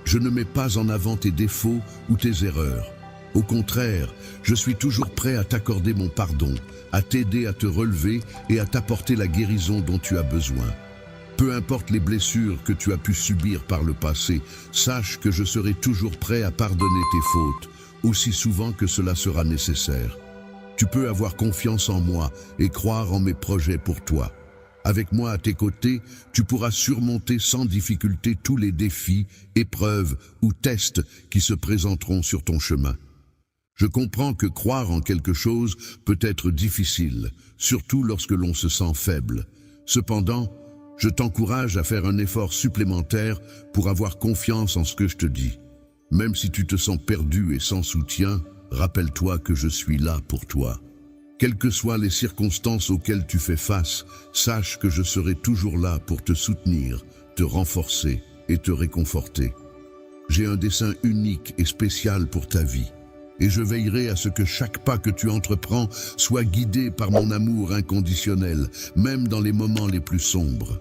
Je ne mets pas en avant tes défauts ou tes erreurs. Au contraire, je suis toujours prêt à t'accorder mon pardon, à t'aider à te relever et à t'apporter la guérison dont tu as besoin. Peu importe les blessures que tu as pu subir par le passé, sache que je serai toujours prêt à pardonner tes fautes, aussi souvent que cela sera nécessaire. Tu peux avoir confiance en moi et croire en mes projets pour toi. Avec moi à tes côtés, tu pourras surmonter sans difficulté tous les défis, épreuves ou tests qui se présenteront sur ton chemin. Je comprends que croire en quelque chose peut être difficile, surtout lorsque l'on se sent faible. Cependant, je t'encourage à faire un effort supplémentaire pour avoir confiance en ce que je te dis. Même si tu te sens perdu et sans soutien, rappelle-toi que je suis là pour toi. Quelles que soient les circonstances auxquelles tu fais face, sache que je serai toujours là pour te soutenir, te renforcer et te réconforter. J'ai un dessein unique et spécial pour ta vie, et je veillerai à ce que chaque pas que tu entreprends soit guidé par mon amour inconditionnel, même dans les moments les plus sombres.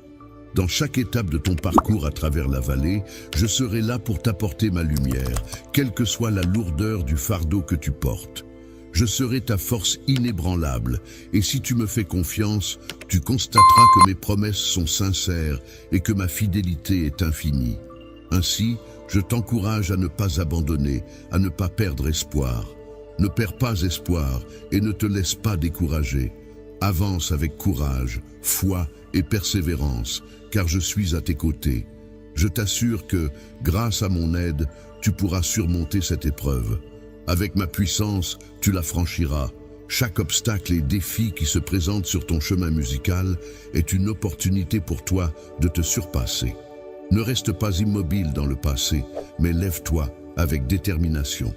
Dans chaque étape de ton parcours à travers la vallée, je serai là pour t'apporter ma lumière, quelle que soit la lourdeur du fardeau que tu portes. Je serai ta force inébranlable, et si tu me fais confiance, tu constateras que mes promesses sont sincères et que ma fidélité est infinie. Ainsi, je t'encourage à ne pas abandonner, à ne pas perdre espoir. Ne perds pas espoir et ne te laisse pas décourager. Avance avec courage, foi et persévérance, car je suis à tes côtés. Je t'assure que, grâce à mon aide, tu pourras surmonter cette épreuve. Avec ma puissance, tu la franchiras. Chaque obstacle et défi qui se présente sur ton chemin musical est une opportunité pour toi de te surpasser. Ne reste pas immobile dans le passé, mais lève-toi avec détermination.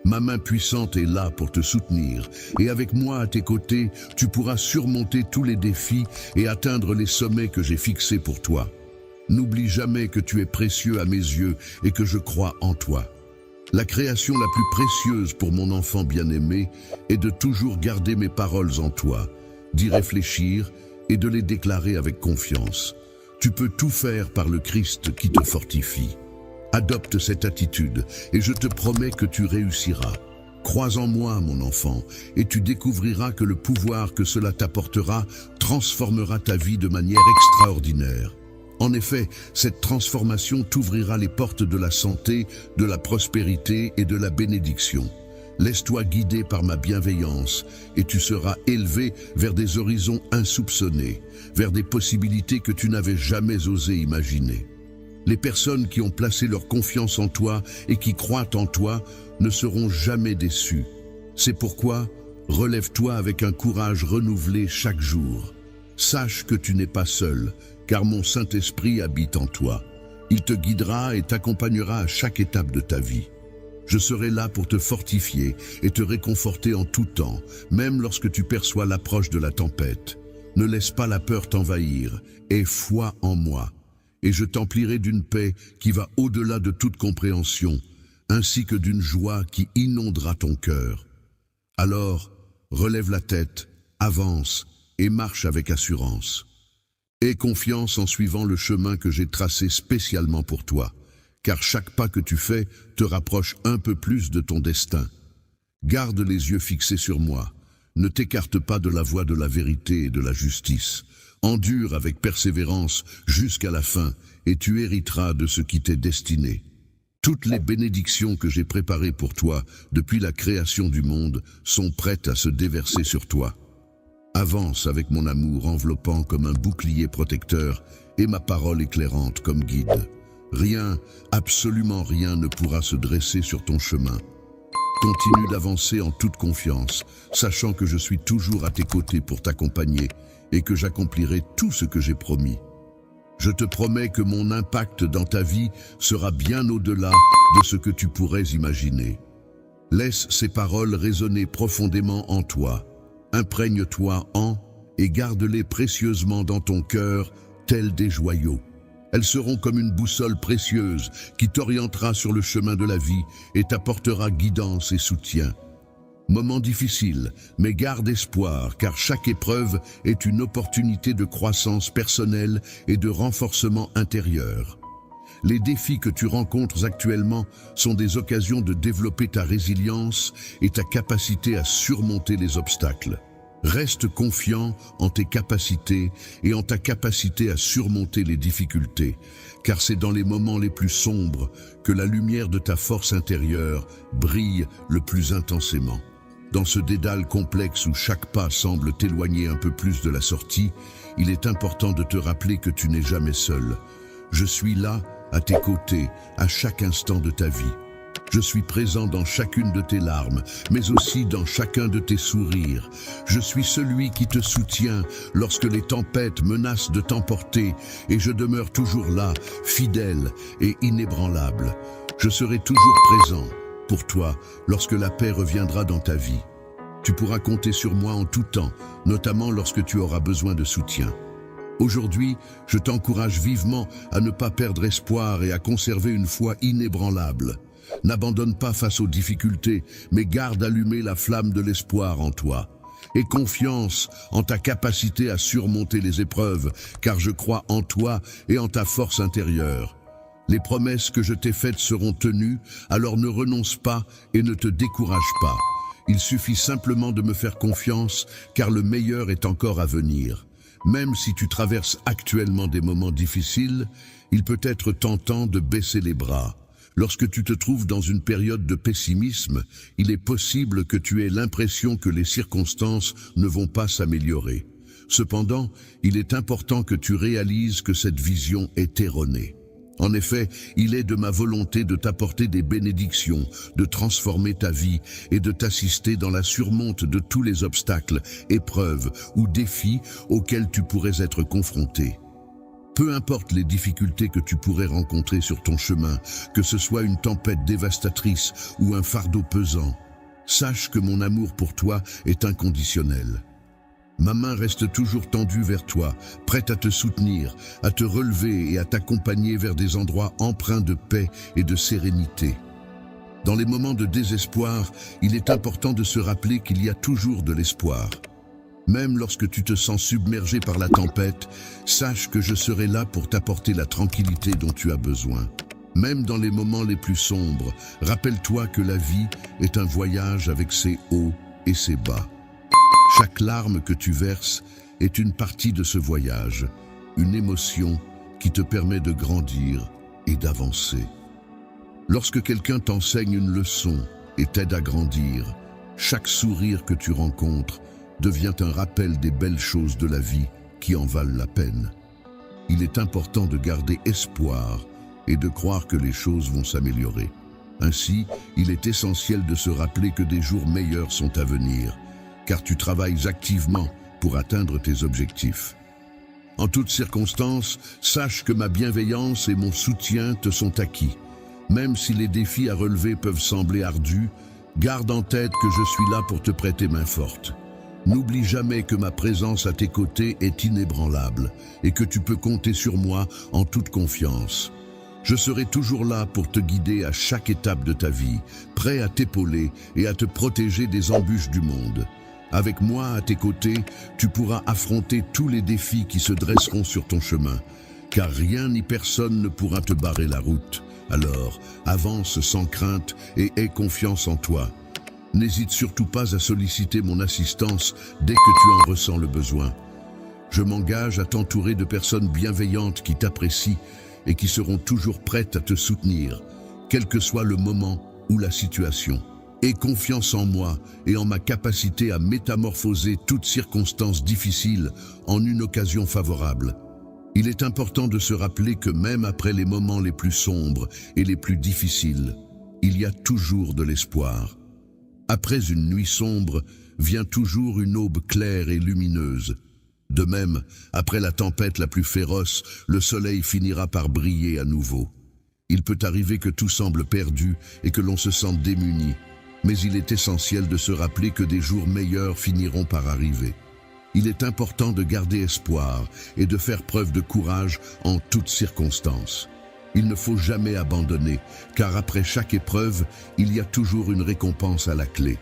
Ma main puissante est là pour te soutenir, et avec moi à tes côtés, tu pourras surmonter tous les défis et atteindre les sommets que j'ai fixés pour toi. N'oublie jamais que tu es précieux à mes yeux et que je crois en toi. La création la plus précieuse pour mon enfant bien-aimé est de toujours garder mes paroles en toi, d'y réfléchir et de les déclarer avec confiance. Tu peux tout faire par le Christ qui te fortifie. Adopte cette attitude et je te promets que tu réussiras. Crois en moi, mon enfant, et tu découvriras que le pouvoir que cela t'apportera transformera ta vie de manière extraordinaire. En effet, cette transformation t'ouvrira les portes de la santé, de la prospérité et de la bénédiction. Laisse-toi guider par ma bienveillance et tu seras élevé vers des horizons insoupçonnés, vers des possibilités que tu n'avais jamais osé imaginer. Les personnes qui ont placé leur confiance en toi et qui croient en toi ne seront jamais déçues. C'est pourquoi, relève-toi avec un courage renouvelé chaque jour. Sache que tu n'es pas seul, car mon Saint-Esprit habite en toi. Il te guidera et t'accompagnera à chaque étape de ta vie. Je serai là pour te fortifier et te réconforter en tout temps, même lorsque tu perçois l'approche de la tempête. Ne laisse pas la peur t'envahir, aie foi en moi, et je t'emplirai d'une paix qui va au-delà de toute compréhension, ainsi que d'une joie qui inondera ton cœur. Alors, relève la tête, avance et marche avec assurance. Aie confiance en suivant le chemin que j'ai tracé spécialement pour toi, car chaque pas que tu fais te rapproche un peu plus de ton destin. Garde les yeux fixés sur moi, ne t'écarte pas de la voie de la vérité et de la justice. Endure avec persévérance jusqu'à la fin, et tu hériteras de ce qui t'est destiné. Toutes les bénédictions que j'ai préparées pour toi depuis la création du monde sont prêtes à se déverser sur toi. Avance avec mon amour enveloppant comme un bouclier protecteur et ma parole éclairante comme guide. Rien, absolument rien ne pourra se dresser sur ton chemin. Continue d'avancer en toute confiance, sachant que je suis toujours à tes côtés pour t'accompagner et que j'accomplirai tout ce que j'ai promis. Je te promets que mon impact dans ta vie sera bien au-delà de ce que tu pourrais imaginer. Laisse ces paroles résonner profondément en toi. Imprègne-toi en et garde-les précieusement dans ton cœur, tels des joyaux. Elles seront comme une boussole précieuse qui t'orientera sur le chemin de la vie et t'apportera guidance et soutien. Moment difficile, mais garde espoir, car chaque épreuve est une opportunité de croissance personnelle et de renforcement intérieur. Les défis que tu rencontres actuellement sont des occasions de développer ta résilience et ta capacité à surmonter les obstacles. Reste confiant en tes capacités et en ta capacité à surmonter les difficultés, car c'est dans les moments les plus sombres que la lumière de ta force intérieure brille le plus intensément. Dans ce dédale complexe où chaque pas semble t'éloigner un peu plus de la sortie, il est important de te rappeler que tu n'es jamais seul. Je suis là, à tes côtés, à chaque instant de ta vie. Je suis présent dans chacune de tes larmes, mais aussi dans chacun de tes sourires. Je suis celui qui te soutient lorsque les tempêtes menacent de t'emporter, et je demeure toujours là, fidèle et inébranlable. Je serai toujours présent pour toi lorsque la paix reviendra dans ta vie. Tu pourras compter sur moi en tout temps, notamment lorsque tu auras besoin de soutien. Aujourd'hui, je t'encourage vivement à ne pas perdre espoir et à conserver une foi inébranlable. N'abandonne pas face aux difficultés, mais garde allumée la flamme de l'espoir en toi. Aie confiance en ta capacité à surmonter les épreuves, car je crois en toi et en ta force intérieure. Les promesses que je t'ai faites seront tenues, alors ne renonce pas et ne te décourage pas. Il suffit simplement de me faire confiance, car le meilleur est encore à venir. Même si tu traverses actuellement des moments difficiles, il peut être tentant de baisser les bras. Lorsque tu te trouves dans une période de pessimisme, il est possible que tu aies l'impression que les circonstances ne vont pas s'améliorer. Cependant, il est important que tu réalises que cette vision est erronée. En effet, il est de ma volonté de t'apporter des bénédictions, de transformer ta vie et de t'assister dans la surmonte de tous les obstacles, épreuves ou défis auxquels tu pourrais être confronté. Peu importe les difficultés que tu pourrais rencontrer sur ton chemin, que ce soit une tempête dévastatrice ou un fardeau pesant, sache que mon amour pour toi est inconditionnel. Ma main reste toujours tendue vers toi, prête à te soutenir, à te relever et à t'accompagner vers des endroits empreints de paix et de sérénité. Dans les moments de désespoir, il est important de se rappeler qu'il y a toujours de l'espoir. Même lorsque tu te sens submergé par la tempête, sache que je serai là pour t'apporter la tranquillité dont tu as besoin. Même dans les moments les plus sombres, rappelle-toi que la vie est un voyage avec ses hauts et ses bas. Chaque larme que tu verses est une partie de ce voyage, une émotion qui te permet de grandir et d'avancer. Lorsque quelqu'un t'enseigne une leçon et t'aide à grandir, chaque sourire que tu rencontres devient un rappel des belles choses de la vie qui en valent la peine. Il est important de garder espoir et de croire que les choses vont s'améliorer. Ainsi, il est essentiel de se rappeler que des jours meilleurs sont à venir, car tu travailles activement pour atteindre tes objectifs. En toutes circonstances, sache que ma bienveillance et mon soutien te sont acquis. Même si les défis à relever peuvent sembler ardus, garde en tête que je suis là pour te prêter main forte. N'oublie jamais que ma présence à tes côtés est inébranlable et que tu peux compter sur moi en toute confiance. Je serai toujours là pour te guider à chaque étape de ta vie, prêt à t'épauler et à te protéger des embûches du monde. Avec moi à tes côtés, tu pourras affronter tous les défis qui se dresseront sur ton chemin, car rien ni personne ne pourra te barrer la route. Alors, avance sans crainte et aie confiance en toi. N'hésite surtout pas à solliciter mon assistance dès que tu en ressens le besoin. Je m'engage à t'entourer de personnes bienveillantes qui t'apprécient et qui seront toujours prêtes à te soutenir, quel que soit le moment ou la situation. Aie confiance en moi et en ma capacité à métamorphoser toute circonstance difficile en une occasion favorable. Il est important de se rappeler que même après les moments les plus sombres et les plus difficiles, il y a toujours de l'espoir. Après une nuit sombre, vient toujours une aube claire et lumineuse. De même, après la tempête la plus féroce, le soleil finira par briller à nouveau. Il peut arriver que tout semble perdu et que l'on se sente démuni, mais il est essentiel de se rappeler que des jours meilleurs finiront par arriver. Il est important de garder espoir et de faire preuve de courage en toutes circonstances. Il ne faut jamais abandonner, car après chaque épreuve, il y a toujours une récompense à la clé.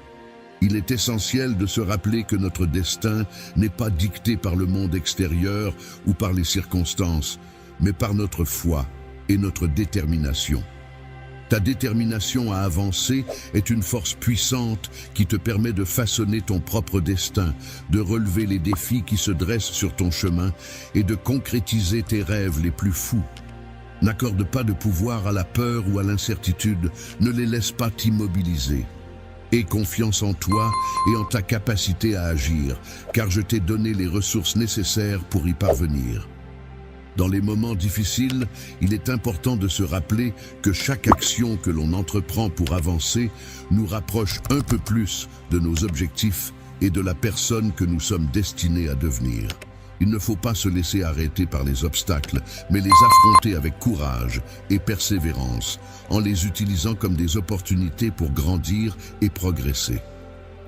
Il est essentiel de se rappeler que notre destin n'est pas dicté par le monde extérieur ou par les circonstances, mais par notre foi et notre détermination. Ta détermination à avancer est une force puissante qui te permet de façonner ton propre destin, de relever les défis qui se dressent sur ton chemin et de concrétiser tes rêves les plus fous. N'accorde pas de pouvoir à la peur ou à l'incertitude, ne les laisse pas t'immobiliser. Aie confiance en toi et en ta capacité à agir, car je t'ai donné les ressources nécessaires pour y parvenir. Dans les moments difficiles, il est important de se rappeler que chaque action que l'on entreprend pour avancer nous rapproche un peu plus de nos objectifs et de la personne que nous sommes destinés à devenir. Il ne faut pas se laisser arrêter par les obstacles, mais les affronter avec courage et persévérance, en les utilisant comme des opportunités pour grandir et progresser.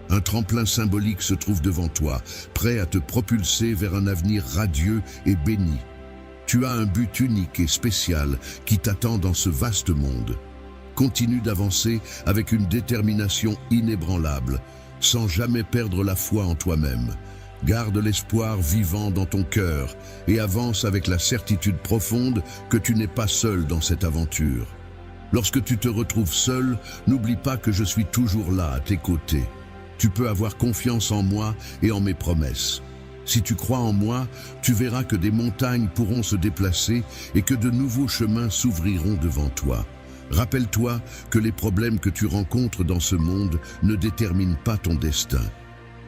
Un tremplin symbolique se trouve devant toi, prêt à te propulser vers un avenir radieux et béni. Tu as un but unique et spécial qui t'attend dans ce vaste monde. Continue d'avancer avec une détermination inébranlable, sans jamais perdre la foi en toi-même. Garde l'espoir vivant dans ton cœur et avance avec la certitude profonde que tu n'es pas seul dans cette aventure. Lorsque tu te retrouves seul, n'oublie pas que je suis toujours là à tes côtés. Tu peux avoir confiance en moi et en mes promesses. Si tu crois en moi, tu verras que des montagnes pourront se déplacer et que de nouveaux chemins s'ouvriront devant toi. Rappelle-toi que les problèmes que tu rencontres dans ce monde ne déterminent pas ton destin.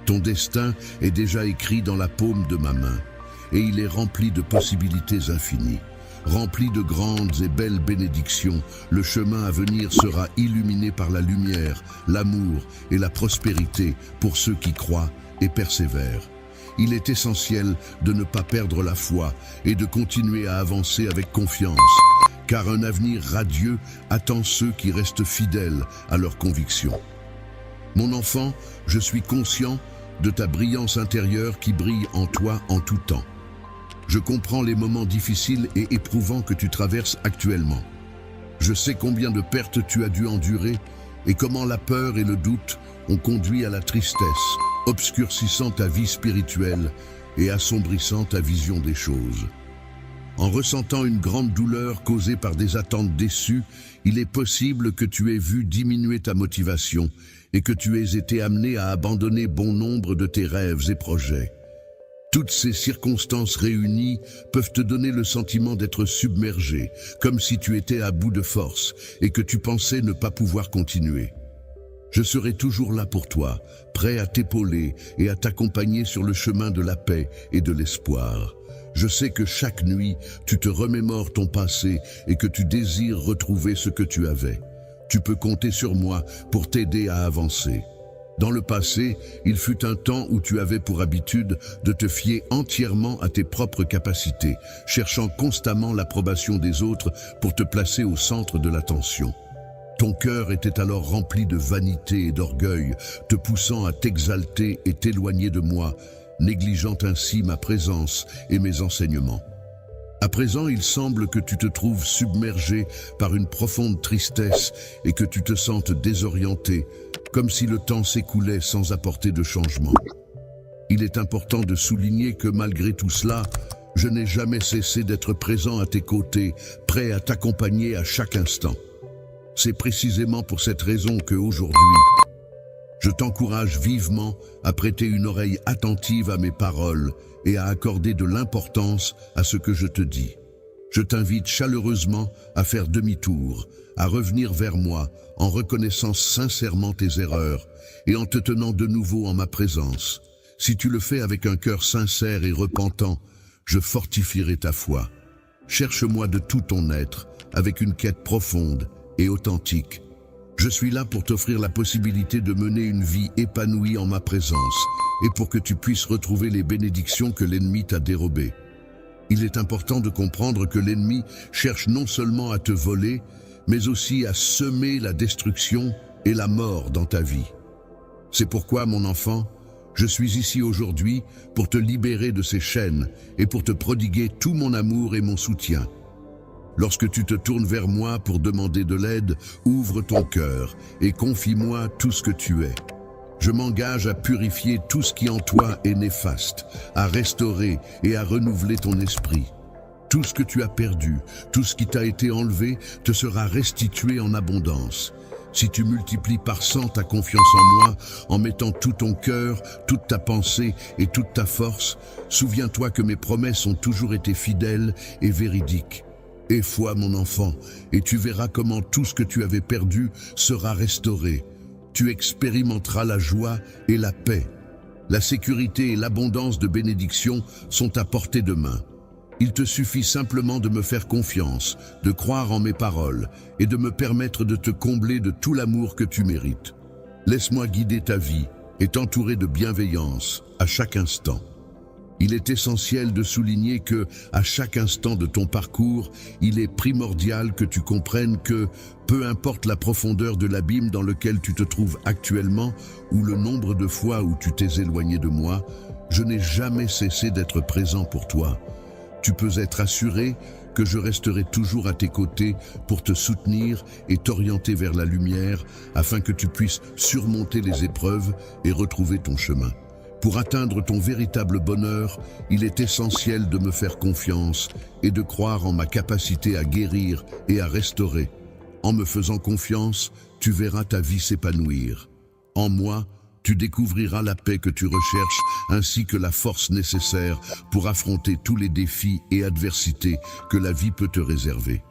Ton destin est déjà écrit dans la paume de ma main et il est rempli de possibilités infinies. Rempli de grandes et belles bénédictions, le chemin à venir sera illuminé par la lumière, l'amour et la prospérité pour ceux qui croient et persévèrent. Il est essentiel de ne pas perdre la foi et de continuer à avancer avec confiance, car un avenir radieux attend ceux qui restent fidèles à leurs convictions. Mon enfant, je suis conscient de ta brillance intérieure qui brille en toi en tout temps. Je comprends les moments difficiles et éprouvants que tu traverses actuellement. Je sais combien de pertes tu as dû endurer et comment la peur et le doute ont conduit à la tristesse, obscurcissant ta vie spirituelle et assombrissant ta vision des choses. En ressentant une grande douleur causée par des attentes déçues, il est possible que tu aies vu diminuer ta motivation et que tu aies été amené à abandonner bon nombre de tes rêves et projets. Toutes ces circonstances réunies peuvent te donner le sentiment d'être submergé, comme si tu étais à bout de force et que tu pensais ne pas pouvoir continuer. Je serai toujours là pour toi, prêt à t'épauler et à t'accompagner sur le chemin de la paix et de l'espoir. Je sais que chaque nuit, tu te remémores ton passé et que tu désires retrouver ce que tu avais. Tu peux compter sur moi pour t'aider à avancer. Dans le passé, il fut un temps où tu avais pour habitude de te fier entièrement à tes propres capacités, cherchant constamment l'approbation des autres pour te placer au centre de l'attention. Ton cœur était alors rempli de vanité et d'orgueil, te poussant à t'exalter et t'éloigner de moi, négligeant ainsi ma présence et mes enseignements. À présent, il semble que tu te trouves submergé par une profonde tristesse et que tu te sentes désorienté, comme si le temps s'écoulait sans apporter de changement. Il est important de souligner que malgré tout cela, je n'ai jamais cessé d'être présent à tes côtés, prêt à t'accompagner à chaque instant. C'est précisément pour cette raison qu'aujourd'hui, je t'encourage vivement à prêter une oreille attentive à mes paroles et à accorder de l'importance à ce que je te dis. Je t'invite chaleureusement à faire demi-tour, à revenir vers moi en reconnaissant sincèrement tes erreurs et en te tenant de nouveau en ma présence. Si tu le fais avec un cœur sincère et repentant, je fortifierai ta foi. Cherche-moi de tout ton être, avec une quête profonde et authentique. Je suis là pour t'offrir la possibilité de mener une vie épanouie en ma présence et pour que tu puisses retrouver les bénédictions que l'ennemi t'a dérobées. Il est important de comprendre que l'ennemi cherche non seulement à te voler, mais aussi à semer la destruction et la mort dans ta vie. C'est pourquoi, mon enfant, je suis ici aujourd'hui pour te libérer de ces chaînes et pour te prodiguer tout mon amour et mon soutien. Lorsque tu te tournes vers moi pour demander de l'aide, ouvre ton cœur et confie-moi tout ce que tu es. Je m'engage à purifier tout ce qui en toi est néfaste, à restaurer et à renouveler ton esprit. Tout ce que tu as perdu, tout ce qui t'a été enlevé, te sera restitué en abondance. Si tu multiplies par 100 ta confiance en moi, en mettant tout ton cœur, toute ta pensée et toute ta force, souviens-toi que mes promesses ont toujours été fidèles et véridiques. Aie foi, mon enfant, et tu verras comment tout ce que tu avais perdu sera restauré. Tu expérimenteras la joie et la paix. La sécurité et l'abondance de bénédictions sont à portée de main. Il te suffit simplement de me faire confiance, de croire en mes paroles et de me permettre de te combler de tout l'amour que tu mérites. Laisse-moi guider ta vie et t'entourer de bienveillance à chaque instant. Il est essentiel de souligner que, à chaque instant de ton parcours, il est primordial que tu comprennes que, peu importe la profondeur de l'abîme dans lequel tu te trouves actuellement ou le nombre de fois où tu t'es éloigné de moi, je n'ai jamais cessé d'être présent pour toi. Tu peux être assuré que je resterai toujours à tes côtés pour te soutenir et t'orienter vers la lumière afin que tu puisses surmonter les épreuves et retrouver ton chemin. Pour atteindre ton véritable bonheur, il est essentiel de me faire confiance et de croire en ma capacité à guérir et à restaurer. En me faisant confiance, tu verras ta vie s'épanouir. En moi, tu découvriras la paix que tu recherches ainsi que la force nécessaire pour affronter tous les défis et adversités que la vie peut te réserver.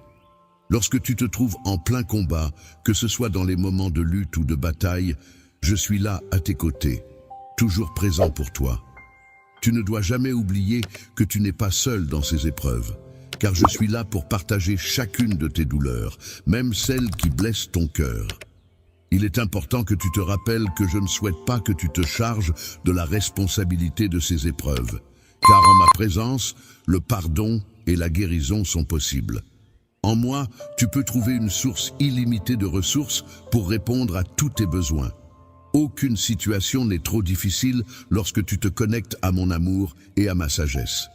Lorsque tu te trouves en plein combat, que ce soit dans les moments de lutte ou de bataille, je suis là à tes côtés, toujours présent pour toi. Tu ne dois jamais oublier que tu n'es pas seul dans ces épreuves, car je suis là pour partager chacune de tes douleurs, même celles qui blessent ton cœur. Il est important que tu te rappelles que je ne souhaite pas que tu te charges de la responsabilité de ces épreuves, car en ma présence, le pardon et la guérison sont possibles. En moi, tu peux trouver une source illimitée de ressources pour répondre à tous tes besoins. Aucune situation n'est trop difficile lorsque tu te connectes à mon amour et à ma sagesse.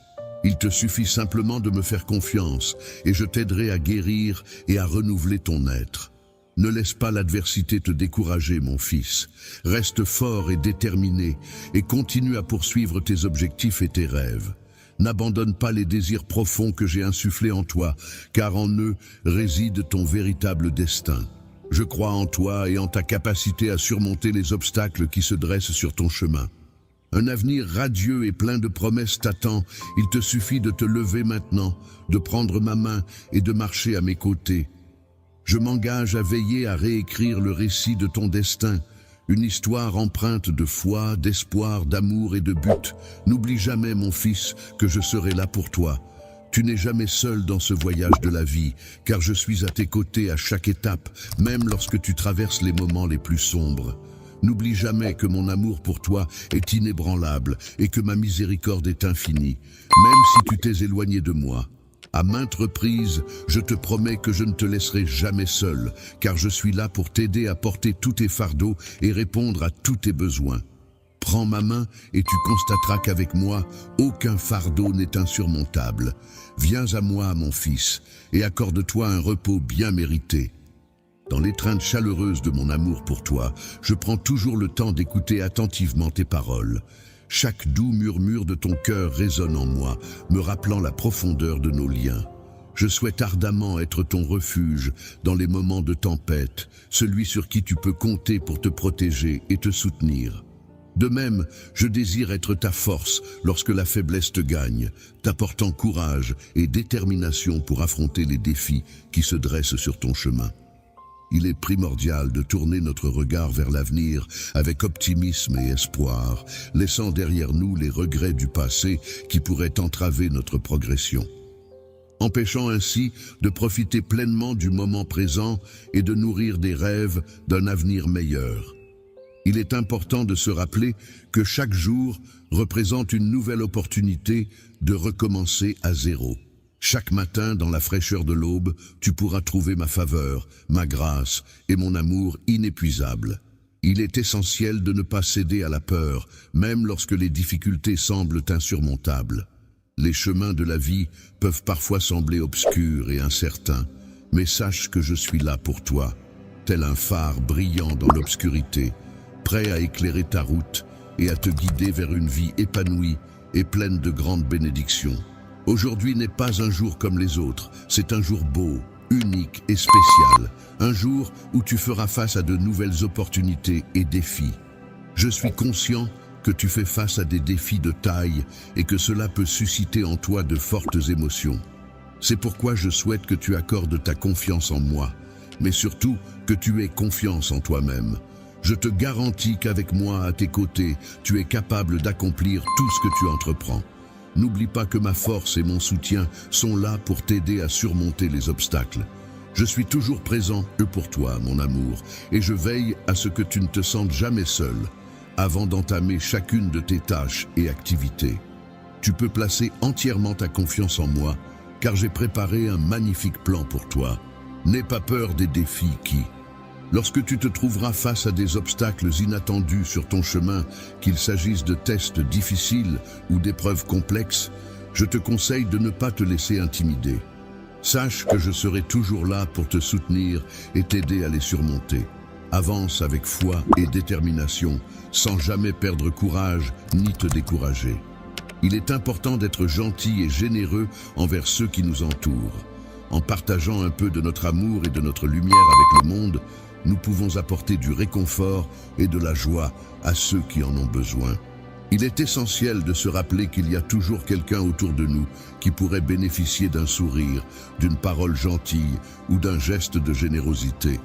Il te suffit simplement de me faire confiance et je t'aiderai à guérir et à renouveler ton être. Ne laisse pas l'adversité te décourager, mon fils. Reste fort et déterminé et continue à poursuivre tes objectifs et tes rêves. N'abandonne pas les désirs profonds que j'ai insufflés en toi, car en eux réside ton véritable destin. Je crois en toi et en ta capacité à surmonter les obstacles qui se dressent sur ton chemin. Un avenir radieux et plein de promesses t'attend. Il te suffit de te lever maintenant, de prendre ma main et de marcher à mes côtés. Je m'engage à veiller à réécrire le récit de ton destin, Une histoire empreinte de foi, d'espoir, d'amour et de but. N'oublie jamais, mon fils, que je serai là pour toi. Tu n'es jamais seul dans ce voyage de la vie, car je suis à tes côtés à chaque étape, même lorsque tu traverses les moments les plus sombres. N'oublie jamais que mon amour pour toi est inébranlable et que ma miséricorde est infinie, même si tu t'es éloigné de moi. À maintes reprises, je te promets que je ne te laisserai jamais seul, car je suis là pour t'aider à porter tous tes fardeaux et répondre à tous tes besoins. Prends ma main et tu constateras qu'avec moi, aucun fardeau n'est insurmontable. Viens à moi, mon fils, et accorde-toi un repos bien mérité. Dans l'étreinte chaleureuse de mon amour pour toi, je prends toujours le temps d'écouter attentivement tes paroles. Chaque doux murmure de ton cœur résonne en moi, me rappelant la profondeur de nos liens. Je souhaite ardemment être ton refuge dans les moments de tempête, celui sur qui tu peux compter pour te protéger et te soutenir. De même, je désire être ta force lorsque la faiblesse te gagne, t'apportant courage et détermination pour affronter les défis qui se dressent sur ton chemin. Il est primordial de tourner notre regard vers l'avenir avec optimisme et espoir, laissant derrière nous les regrets du passé qui pourraient entraver notre progression, empêchant ainsi de profiter pleinement du moment présent et de nourrir des rêves d'un avenir meilleur. Il est important de se rappeler que chaque jour représente une nouvelle opportunité de recommencer à zéro. Chaque matin, dans la fraîcheur de l'aube, tu pourras trouver ma faveur, ma grâce et mon amour inépuisable. Il est essentiel de ne pas céder à la peur, même lorsque les difficultés semblent insurmontables. Les chemins de la vie peuvent parfois sembler obscurs et incertains, mais sache que je suis là pour toi, tel un phare brillant dans l'obscurité, prêt à éclairer ta route et à te guider vers une vie épanouie et pleine de grandes bénédictions. Aujourd'hui n'est pas un jour comme les autres, c'est un jour beau, unique et spécial, un jour où tu feras face à de nouvelles opportunités et défis. Je suis conscient que tu fais face à des défis de taille et que cela peut susciter en toi de fortes émotions. C'est pourquoi je souhaite que tu accordes ta confiance en moi, mais surtout que tu aies confiance en toi-même. Je te garantis qu'avec moi à tes côtés, tu es capable d'accomplir tout ce que tu entreprends. N'oublie pas que ma force et mon soutien sont là pour t'aider à surmonter les obstacles. Je suis toujours présent pour toi, mon amour, et je veille à ce que tu ne te sentes jamais seul, avant d'entamer chacune de tes tâches et activités. Tu peux placer entièrement ta confiance en moi, car j'ai préparé un magnifique plan pour toi. N'aie pas peur des défis qui, lorsque tu te trouveras face à des obstacles inattendus sur ton chemin, qu'il s'agisse de tests difficiles ou d'épreuves complexes, je te conseille de ne pas te laisser intimider. Sache que je serai toujours là pour te soutenir et t'aider à les surmonter. Avance avec foi et détermination, sans jamais perdre courage ni te décourager. Il est important d'être gentil et généreux envers ceux qui nous entourent. En partageant un peu de notre amour et de notre lumière avec le monde, nous pouvons apporter du réconfort et de la joie à ceux qui en ont besoin. Il est essentiel de se rappeler qu'il y a toujours quelqu'un autour de nous qui pourrait bénéficier d'un sourire, d'une parole gentille ou d'un geste de générosité.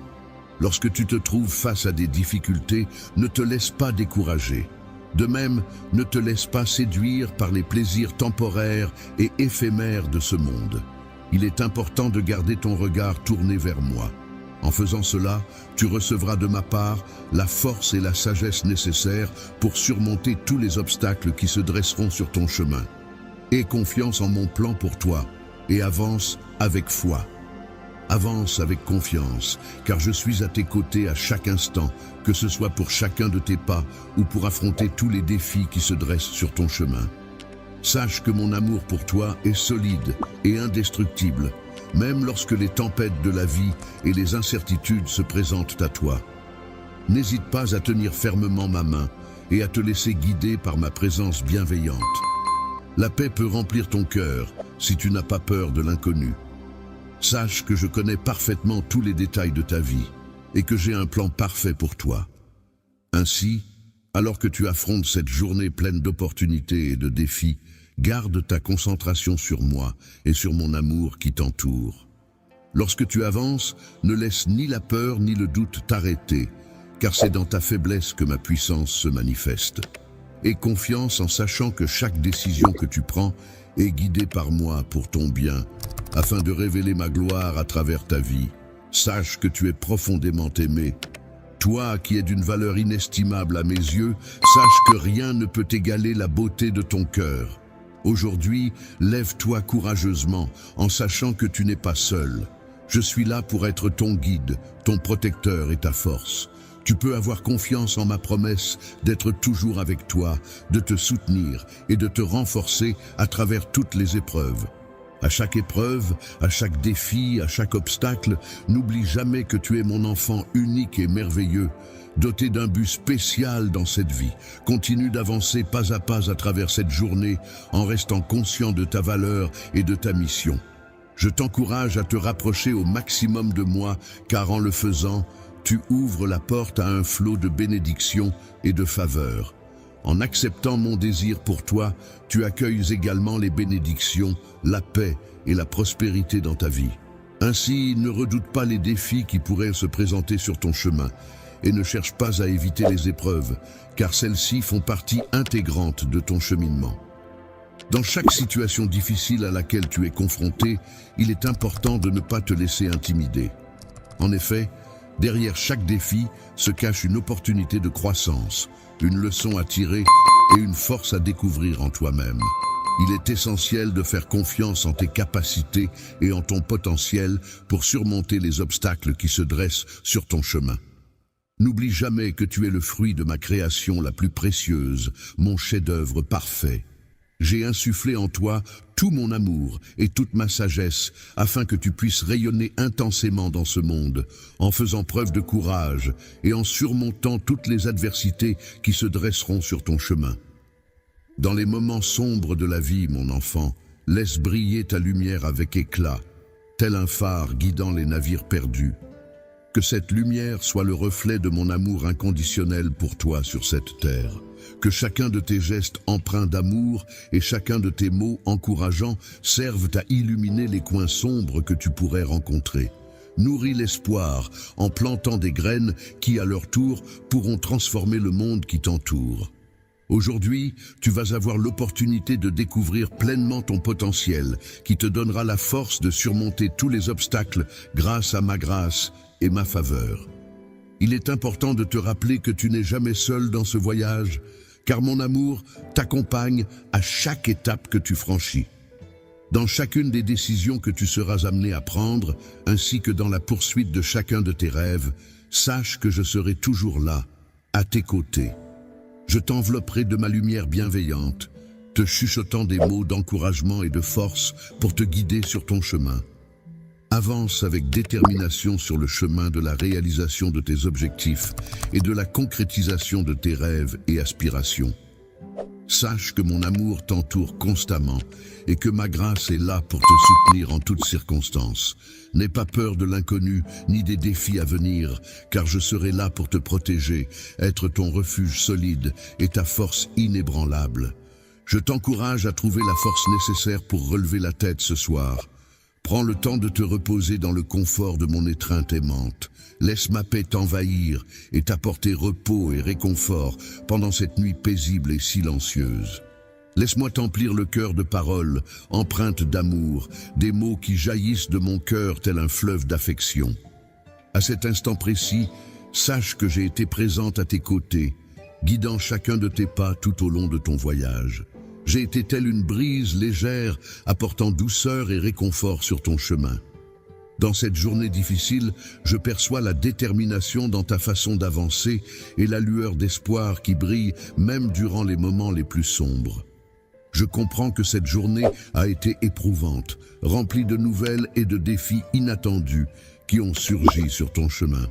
Lorsque tu te trouves face à des difficultés, ne te laisse pas décourager. De même, ne te laisse pas séduire par les plaisirs temporaires et éphémères de ce monde. Il est important de garder ton regard tourné vers moi. En faisant cela, tu recevras de ma part la force et la sagesse nécessaires pour surmonter tous les obstacles qui se dresseront sur ton chemin. Aie confiance en mon plan pour toi et avance avec foi. Avance avec confiance, car je suis à tes côtés à chaque instant, que ce soit pour chacun de tes pas ou pour affronter tous les défis qui se dressent sur ton chemin. Sache que mon amour pour toi est solide et indestructible, même lorsque les tempêtes de la vie et les incertitudes se présentent à toi. N'hésite pas à tenir fermement ma main et à te laisser guider par ma présence bienveillante. La paix peut remplir ton cœur si tu n'as pas peur de l'inconnu. Sache que je connais parfaitement tous les détails de ta vie et que j'ai un plan parfait pour toi. Ainsi, alors que tu affrontes cette journée pleine d'opportunités et de défis, garde ta concentration sur moi et sur mon amour qui t'entoure. Lorsque tu avances, ne laisse ni la peur ni le doute t'arrêter, car c'est dans ta faiblesse que ma puissance se manifeste. Aie confiance en sachant que chaque décision que tu prends est guidée par moi pour ton bien, afin de révéler ma gloire à travers ta vie. Sache que tu es profondément aimé. Toi qui es d'une valeur inestimable à mes yeux, sache que rien ne peut égaler la beauté de ton cœur. Aujourd'hui, lève-toi courageusement en sachant que tu n'es pas seul. Je suis là pour être ton guide, ton protecteur et ta force. Tu peux avoir confiance en ma promesse d'être toujours avec toi, de te soutenir et de te renforcer à travers toutes les épreuves. À chaque épreuve, à chaque défi, à chaque obstacle, n'oublie jamais que tu es mon enfant unique et merveilleux, doté d'un but spécial dans cette vie. Continue d'avancer pas à pas à travers cette journée en restant conscient de ta valeur et de ta mission. Je t'encourage à te rapprocher au maximum de moi, car en le faisant, tu ouvres la porte à un flot de bénédictions et de faveurs. En acceptant mon désir pour toi, tu accueilles également les bénédictions, la paix et la prospérité dans ta vie. Ainsi, ne redoute pas les défis qui pourraient se présenter sur ton chemin et ne cherche pas à éviter les épreuves, car celles-ci font partie intégrante de ton cheminement. Dans chaque situation difficile à laquelle tu es confronté, il est important de ne pas te laisser intimider. En effet, derrière chaque défi se cache une opportunité de croissance, une leçon à tirer et une force à découvrir en toi-même. Il est essentiel de faire confiance en tes capacités et en ton potentiel pour surmonter les obstacles qui se dressent sur ton chemin. N'oublie jamais que tu es le fruit de ma création la plus précieuse, mon chef-d'œuvre parfait. J'ai insufflé en toi tout mon amour et toute ma sagesse afin que tu puisses rayonner intensément dans ce monde, en faisant preuve de courage et en surmontant toutes les adversités qui se dresseront sur ton chemin. Dans les moments sombres de la vie, mon enfant, laisse briller ta lumière avec éclat, tel un phare guidant les navires perdus. Que cette lumière soit le reflet de mon amour inconditionnel pour toi sur cette terre. Que chacun de tes gestes empreints d'amour et chacun de tes mots encourageants servent à illuminer les coins sombres que tu pourrais rencontrer. Nourris l'espoir en plantant des graines qui, à leur tour, pourront transformer le monde qui t'entoure. Aujourd'hui, tu vas avoir l'opportunité de découvrir pleinement ton potentiel, qui te donnera la force de surmonter tous les obstacles grâce à ma grâce et ma faveur. Il est important de te rappeler que tu n'es jamais seul dans ce voyage, car mon amour t'accompagne à chaque étape que tu franchis. Dans chacune des décisions que tu seras amené à prendre, ainsi que dans la poursuite de chacun de tes rêves, sache que je serai toujours là, à tes côtés. Je t'envelopperai de ma lumière bienveillante, te chuchotant des mots d'encouragement et de force pour te guider sur ton chemin. Avance avec détermination sur le chemin de la réalisation de tes objectifs et de la concrétisation de tes rêves et aspirations. Sache que mon amour t'entoure constamment et que ma grâce est là pour te soutenir en toutes circonstances. N'aie pas peur de l'inconnu ni des défis à venir, car je serai là pour te protéger, être ton refuge solide et ta force inébranlable. Je t'encourage à trouver la force nécessaire pour relever la tête ce soir. Prends le temps de te reposer dans le confort de mon étreinte aimante. Laisse ma paix t'envahir et t'apporter repos et réconfort pendant cette nuit paisible et silencieuse. Laisse-moi t'emplir le cœur de paroles, empreintes d'amour, des mots qui jaillissent de mon cœur tel un fleuve d'affection. À cet instant précis, sache que j'ai été présente à tes côtés, guidant chacun de tes pas tout au long de ton voyage. J'ai été telle une brise légère, apportant douceur et réconfort sur ton chemin. Dans cette journée difficile, je perçois la détermination dans ta façon d'avancer et la lueur d'espoir qui brille même durant les moments les plus sombres. Je comprends que cette journée a été éprouvante, remplie de nouvelles et de défis inattendus qui ont surgi sur ton chemin.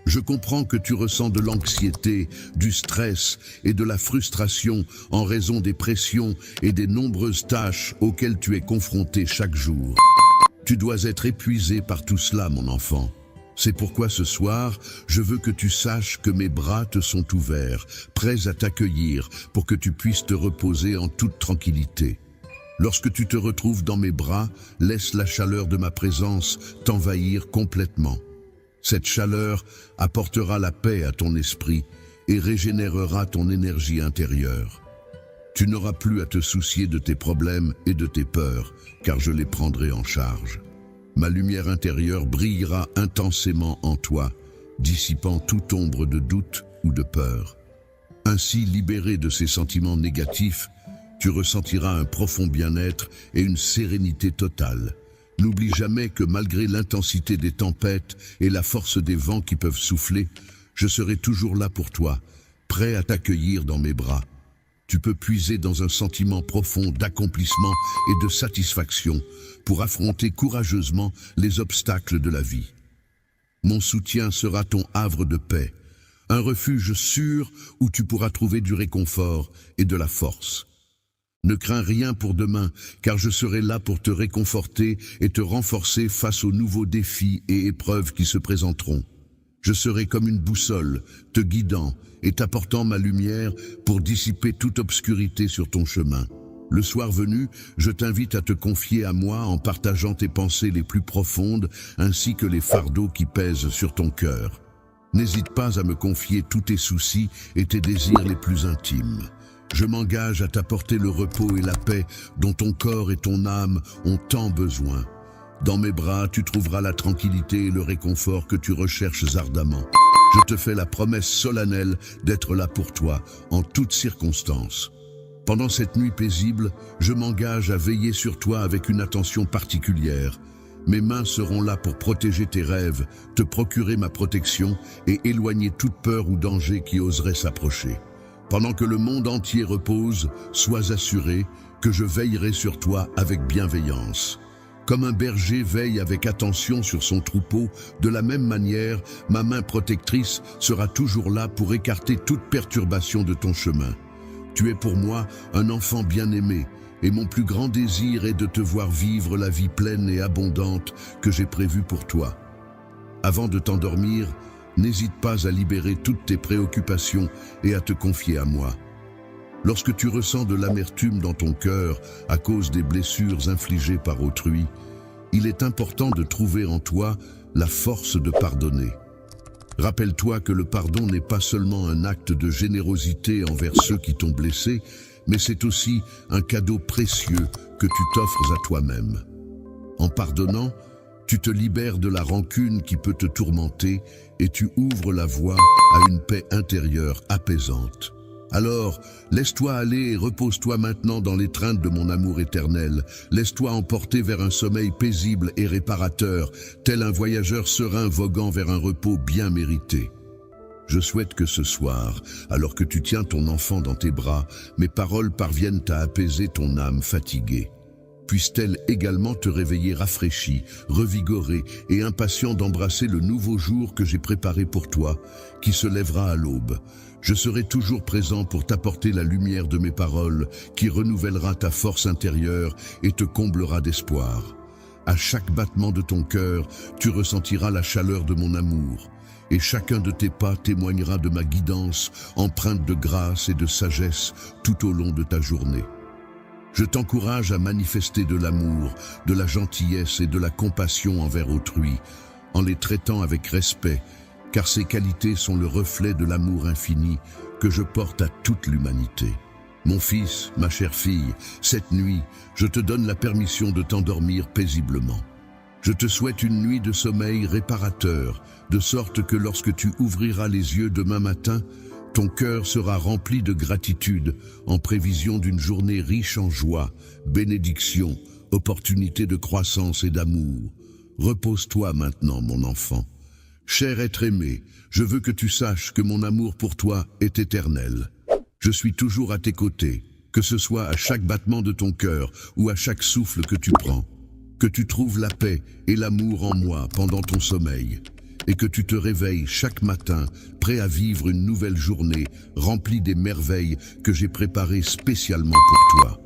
Je comprends que tu ressens de l'anxiété, du stress et de la frustration en raison des pressions et des nombreuses tâches auxquelles tu es confronté chaque jour. Tu dois être épuisé par tout cela, mon enfant. C'est pourquoi ce soir, je veux que tu saches que mes bras te sont ouverts, prêts à t'accueillir pour que tu puisses te reposer en toute tranquillité. Lorsque tu te retrouves dans mes bras, laisse la chaleur de ma présence t'envahir complètement. Cette chaleur apportera la paix à ton esprit et régénérera ton énergie intérieure. Tu n'auras plus à te soucier de tes problèmes et de tes peurs, car je les prendrai en charge. Ma lumière intérieure brillera intensément en toi, dissipant toute ombre de doute ou de peur. Ainsi, libéré de ces sentiments négatifs, tu ressentiras un profond bien-être et une sérénité totale. N'oublie jamais que malgré l'intensité des tempêtes et la force des vents qui peuvent souffler, je serai toujours là pour toi, prêt à t'accueillir dans mes bras. Tu peux puiser dans un sentiment profond d'accomplissement et de satisfaction pour affronter courageusement les obstacles de la vie. Mon soutien sera ton havre de paix, un refuge sûr où tu pourras trouver du réconfort et de la force. Ne crains rien pour demain, car je serai là pour te réconforter et te renforcer face aux nouveaux défis et épreuves qui se présenteront. Je serai comme une boussole, te guidant et t'apportant ma lumière pour dissiper toute obscurité sur ton chemin. Le soir venu, je t'invite à te confier à moi en partageant tes pensées les plus profondes ainsi que les fardeaux qui pèsent sur ton cœur. N'hésite pas à me confier tous tes soucis et tes désirs les plus intimes. Je m'engage à t'apporter le repos et la paix dont ton corps et ton âme ont tant besoin. Dans mes bras, tu trouveras la tranquillité et le réconfort que tu recherches ardemment. Je te fais la promesse solennelle d'être là pour toi, en toutes circonstances. Pendant cette nuit paisible, je m'engage à veiller sur toi avec une attention particulière. Mes mains seront là pour protéger tes rêves, te procurer ma protection et éloigner toute peur ou danger qui oserait s'approcher. Pendant que le monde entier repose, sois assuré que je veillerai sur toi avec bienveillance. Comme un berger veille avec attention sur son troupeau, de la même manière, ma main protectrice sera toujours là pour écarter toute perturbation de ton chemin. Tu es pour moi un enfant bien-aimé, et mon plus grand désir est de te voir vivre la vie pleine et abondante que j'ai prévue pour toi. Avant de t'endormir, n'hésite pas à libérer toutes tes préoccupations et à te confier à moi. Lorsque tu ressens de l'amertume dans ton cœur à cause des blessures infligées par autrui, il est important de trouver en toi la force de pardonner. Rappelle-toi que le pardon n'est pas seulement un acte de générosité envers ceux qui t'ont blessé, mais c'est aussi un cadeau précieux que tu t'offres à toi-même. En pardonnant, tu te libères de la rancune qui peut te tourmenter et tu ouvres la voie à une paix intérieure apaisante. Alors, laisse-toi aller et repose-toi maintenant dans l'étreinte de mon amour éternel. Laisse-toi emporter vers un sommeil paisible et réparateur, tel un voyageur serein voguant vers un repos bien mérité. Je souhaite que ce soir, alors que tu tiens ton enfant dans tes bras, mes paroles parviennent à apaiser ton âme fatiguée. Puisse-t-elle également te réveiller rafraîchi, revigoré et impatient d'embrasser le nouveau jour que j'ai préparé pour toi, qui se lèvera à l'aube. Je serai toujours présent pour t'apporter la lumière de mes paroles, qui renouvellera ta force intérieure et te comblera d'espoir. À chaque battement de ton cœur, tu ressentiras la chaleur de mon amour, et chacun de tes pas témoignera de ma guidance, empreinte de grâce et de sagesse tout au long de ta journée. Je t'encourage à manifester de l'amour, de la gentillesse et de la compassion envers autrui, en les traitant avec respect, car ces qualités sont le reflet de l'amour infini que je porte à toute l'humanité. Mon fils, ma chère fille, cette nuit, je te donne la permission de t'endormir paisiblement. Je te souhaite une nuit de sommeil réparateur, de sorte que lorsque tu ouvriras les yeux demain matin, ton cœur sera rempli de gratitude en prévision d'une journée riche en joie, bénédiction, opportunités de croissance et d'amour. Repose-toi maintenant, mon enfant. Cher être aimé, je veux que tu saches que mon amour pour toi est éternel. Je suis toujours à tes côtés, que ce soit à chaque battement de ton cœur ou à chaque souffle que tu prends. Que tu trouves la paix et l'amour en moi pendant ton sommeil. Et que tu te réveilles chaque matin, prêt à vivre une nouvelle journée, remplie des merveilles que j'ai préparées spécialement pour toi.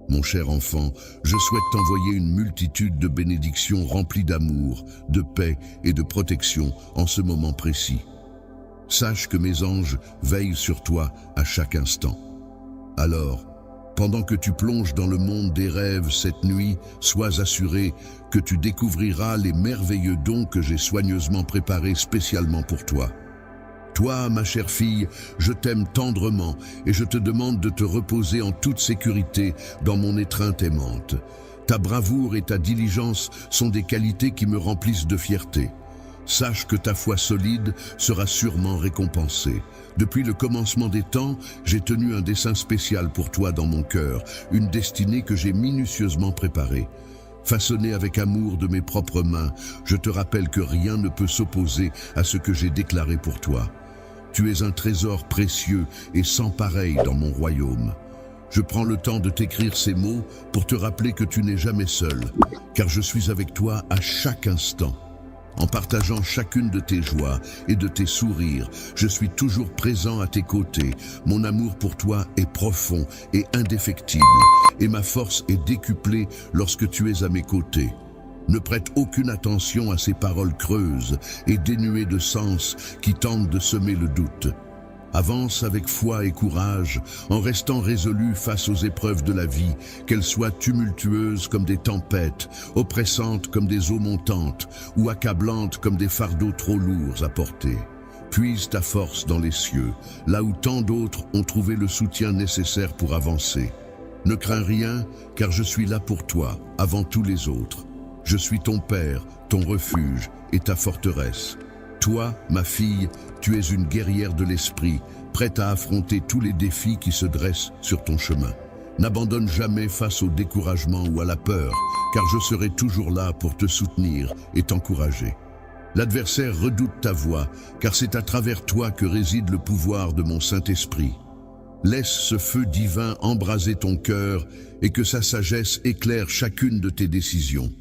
Mon cher enfant, je souhaite t'envoyer une multitude de bénédictions remplies d'amour, de paix et de protection en ce moment précis. Sache que mes anges veillent sur toi à chaque instant. Alors, Pendant que tu plonges dans le monde des rêves cette nuit, sois assuré que tu découvriras les merveilleux dons que j'ai soigneusement préparés spécialement pour toi. Toi, ma chère fille, je t'aime tendrement et je te demande de te reposer en toute sécurité dans mon étreinte aimante. Ta bravoure et ta diligence sont des qualités qui me remplissent de fierté. Sache que ta foi solide sera sûrement récompensée. Depuis le commencement des temps, j'ai tenu un dessein spécial pour toi dans mon cœur, une destinée que j'ai minutieusement préparée. Façonnée avec amour de mes propres mains, je te rappelle que rien ne peut s'opposer à ce que j'ai déclaré pour toi. Tu es un trésor précieux et sans pareil dans mon royaume. Je prends le temps de t'écrire ces mots pour te rappeler que tu n'es jamais seul, car je suis avec toi à chaque instant. En partageant chacune de tes joies et de tes sourires, je suis toujours présent à tes côtés. Mon amour pour toi est profond et indéfectible, et ma force est décuplée lorsque tu es à mes côtés. Ne prête aucune attention à ces paroles creuses et dénuées de sens qui tentent de semer le doute. Avance avec foi et courage, en restant résolu face aux épreuves de la vie, qu'elles soient tumultueuses comme des tempêtes, oppressantes comme des eaux montantes, ou accablantes comme des fardeaux trop lourds à porter. Puise ta force dans les cieux, là où tant d'autres ont trouvé le soutien nécessaire pour avancer. Ne crains rien, car je suis là pour toi, avant tous les autres. Je suis ton Père, ton refuge et ta forteresse. Toi, ma fille, tu es une guerrière de l'esprit, prête à affronter tous les défis qui se dressent sur ton chemin. N'abandonne jamais face au découragement ou à la peur, car je serai toujours là pour te soutenir et t'encourager. L'adversaire redoute ta voix, car c'est à travers toi que réside le pouvoir de mon Saint-Esprit. Laisse ce feu divin embraser ton cœur et que sa sagesse éclaire chacune de tes décisions.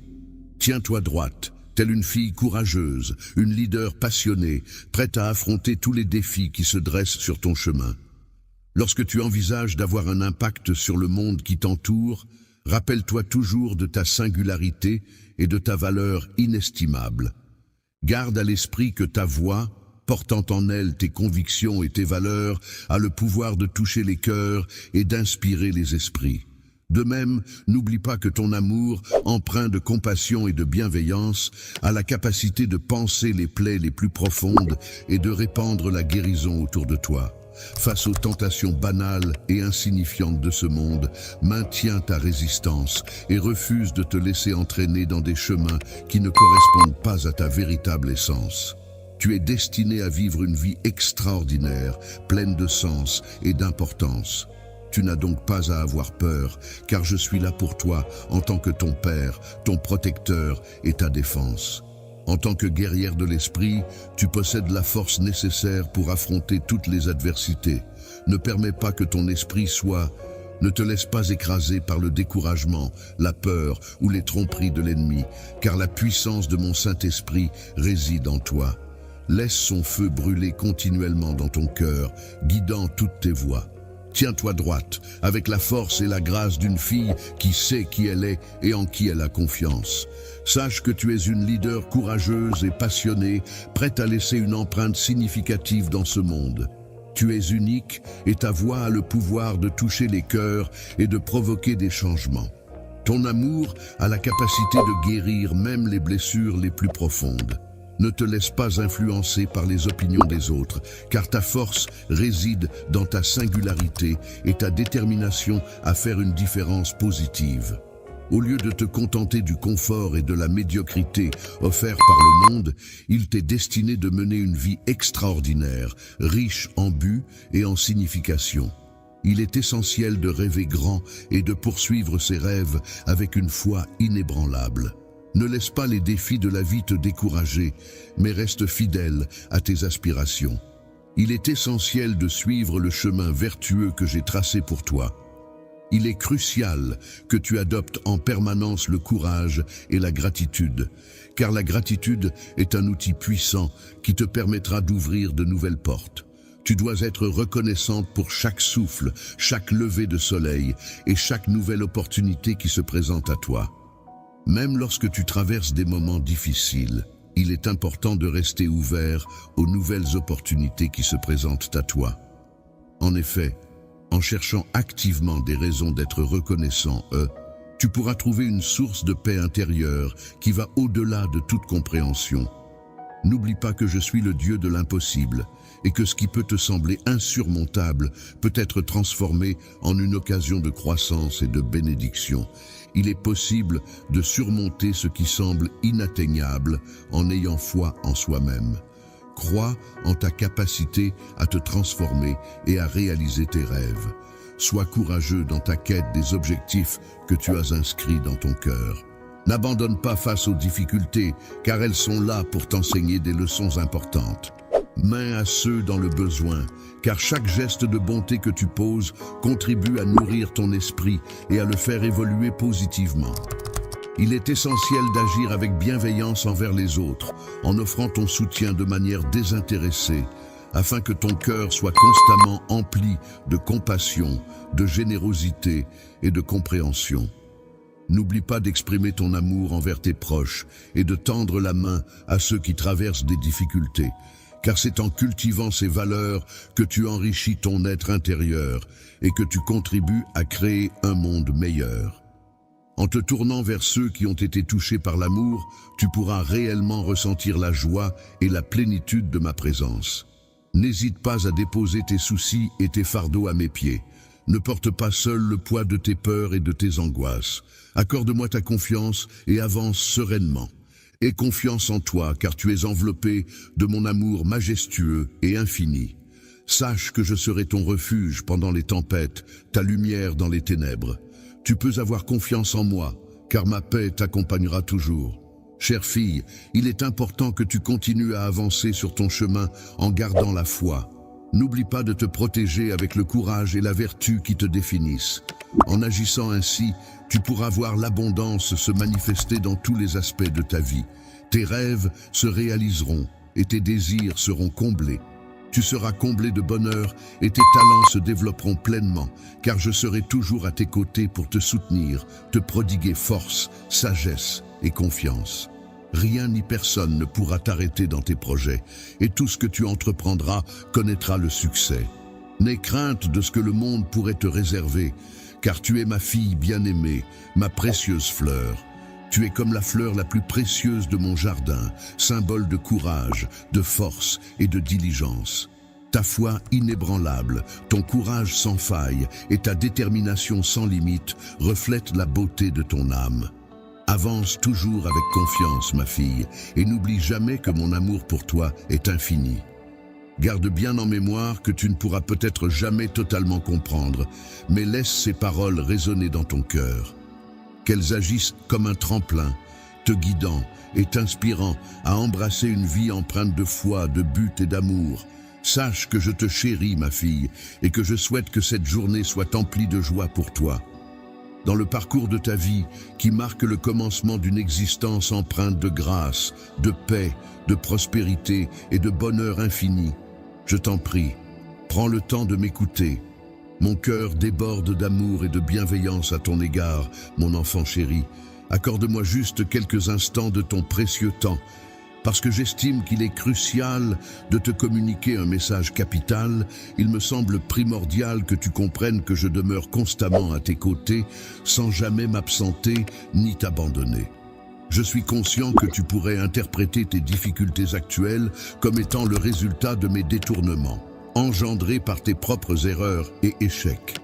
Tiens-toi droite, telle une fille courageuse, une leader passionnée, prête à affronter tous les défis qui se dressent sur ton chemin. Lorsque tu envisages d'avoir un impact sur le monde qui t'entoure, rappelle-toi toujours de ta singularité et de ta valeur inestimable. Garde à l'esprit que ta voix, portant en elle tes convictions et tes valeurs, a le pouvoir de toucher les cœurs et d'inspirer les esprits. De même, n'oublie pas que ton amour, empreint de compassion et de bienveillance, a la capacité de panser les plaies les plus profondes et de répandre la guérison autour de toi. Face aux tentations banales et insignifiantes de ce monde, maintiens ta résistance et refuse de te laisser entraîner dans des chemins qui ne correspondent pas à ta véritable essence. Tu es destiné à vivre une vie extraordinaire, pleine de sens et d'importance. Tu n'as donc pas à avoir peur, car je suis là pour toi en tant que ton Père, ton protecteur et ta défense. En tant que guerrière de l'esprit, tu possèdes la force nécessaire pour affronter toutes les adversités. Ne permets pas que ton esprit ne te laisse pas écraser par le découragement, la peur ou les tromperies de l'ennemi, car la puissance de mon Saint-Esprit réside en toi. Laisse son feu brûler continuellement dans ton cœur, guidant toutes tes voies. Tiens-toi droite, avec la force et la grâce d'une fille qui sait qui elle est et en qui elle a confiance. Sache que tu es une leader courageuse et passionnée, prête à laisser une empreinte significative dans ce monde. Tu es unique et ta voix a le pouvoir de toucher les cœurs et de provoquer des changements. Ton amour a la capacité de guérir même les blessures les plus profondes. Ne te laisse pas influencer par les opinions des autres, car ta force réside dans ta singularité et ta détermination à faire une différence positive. Au lieu de te contenter du confort et de la médiocrité offerts par le monde, il t'est destiné de mener une vie extraordinaire, riche en but et en signification. Il est essentiel de rêver grand et de poursuivre ses rêves avec une foi inébranlable. Ne laisse pas les défis de la vie te décourager, mais reste fidèle à tes aspirations. Il est essentiel de suivre le chemin vertueux que j'ai tracé pour toi. Il est crucial que tu adoptes en permanence le courage et la gratitude, car la gratitude est un outil puissant qui te permettra d'ouvrir de nouvelles portes. Tu dois être reconnaissante pour chaque souffle, chaque lever de soleil et chaque nouvelle opportunité qui se présente à toi. Même lorsque tu traverses des moments difficiles, il est important de rester ouvert aux nouvelles opportunités qui se présentent à toi. En effet, en cherchant activement des raisons d'être reconnaissant, tu pourras trouver une source de paix intérieure qui va au-delà de toute compréhension. N'oublie pas que je suis le Dieu de l'impossible et que ce qui peut te sembler insurmontable peut être transformé en une occasion de croissance et de bénédiction. Il est possible de surmonter ce qui semble inatteignable en ayant foi en soi-même. Crois en ta capacité à te transformer et à réaliser tes rêves. Sois courageux dans ta quête des objectifs que tu as inscrits dans ton cœur. N'abandonne pas face aux difficultés, car elles sont là pour t'enseigner des leçons importantes. Main à ceux dans le besoin, car chaque geste de bonté que tu poses contribue à nourrir ton esprit et à le faire évoluer positivement. Il est essentiel d'agir avec bienveillance envers les autres, en offrant ton soutien de manière désintéressée, afin que ton cœur soit constamment empli de compassion, de générosité et de compréhension. N'oublie pas d'exprimer ton amour envers tes proches et de tendre la main à ceux qui traversent des difficultés, car c'est en cultivant ces valeurs que tu enrichis ton être intérieur et que tu contribues à créer un monde meilleur. En te tournant vers ceux qui ont été touchés par l'amour, tu pourras réellement ressentir la joie et la plénitude de ma présence. N'hésite pas à déposer tes soucis et tes fardeaux à mes pieds. Ne porte pas seul le poids de tes peurs et de tes angoisses. Accorde-moi ta confiance et avance sereinement. Aie confiance en toi, car tu es enveloppé de mon amour majestueux et infini. Sache que je serai ton refuge pendant les tempêtes, ta lumière dans les ténèbres. Tu peux avoir confiance en moi, car ma paix t'accompagnera toujours. Chère fille, il est important que tu continues à avancer sur ton chemin en gardant la foi. N'oublie pas de te protéger avec le courage et la vertu qui te définissent. En agissant ainsi, tu pourras voir l'abondance se manifester dans tous les aspects de ta vie. Tes rêves se réaliseront et tes désirs seront comblés. Tu seras comblé de bonheur et tes talents se développeront pleinement, car je serai toujours à tes côtés pour te soutenir, te prodiguer force, sagesse et confiance. Rien ni personne ne pourra t'arrêter dans tes projets, et tout ce que tu entreprendras connaîtra le succès. N'aie crainte de ce que le monde pourrait te réserver, car tu es ma fille bien-aimée, ma précieuse fleur. Tu es comme la fleur la plus précieuse de mon jardin, symbole de courage, de force et de diligence. Ta foi inébranlable, ton courage sans faille et ta détermination sans limite reflètent la beauté de ton âme. Avance toujours avec confiance, ma fille, et n'oublie jamais que mon amour pour toi est infini. Garde bien en mémoire que tu ne pourras peut-être jamais totalement comprendre, mais laisse ces paroles résonner dans ton cœur. Qu'elles agissent comme un tremplin, te guidant et t'inspirant à embrasser une vie empreinte de foi, de but et d'amour. Sache que je te chéris, ma fille, et que je souhaite que cette journée soit emplie de joie pour toi. Dans le parcours de ta vie, qui marque le commencement d'une existence empreinte de grâce, de paix, de prospérité et de bonheur infini, je t'en prie, prends le temps de m'écouter. Mon cœur déborde d'amour et de bienveillance à ton égard, mon enfant chéri. Accorde-moi juste quelques instants de ton précieux temps, parce que j'estime qu'il est crucial de te communiquer un message capital. Il me semble primordial que tu comprennes que je demeure constamment à tes côtés, sans jamais m'absenter ni t'abandonner. Je suis conscient que tu pourrais interpréter tes difficultés actuelles comme étant le résultat de mes détournements, engendrés par tes propres erreurs et échecs.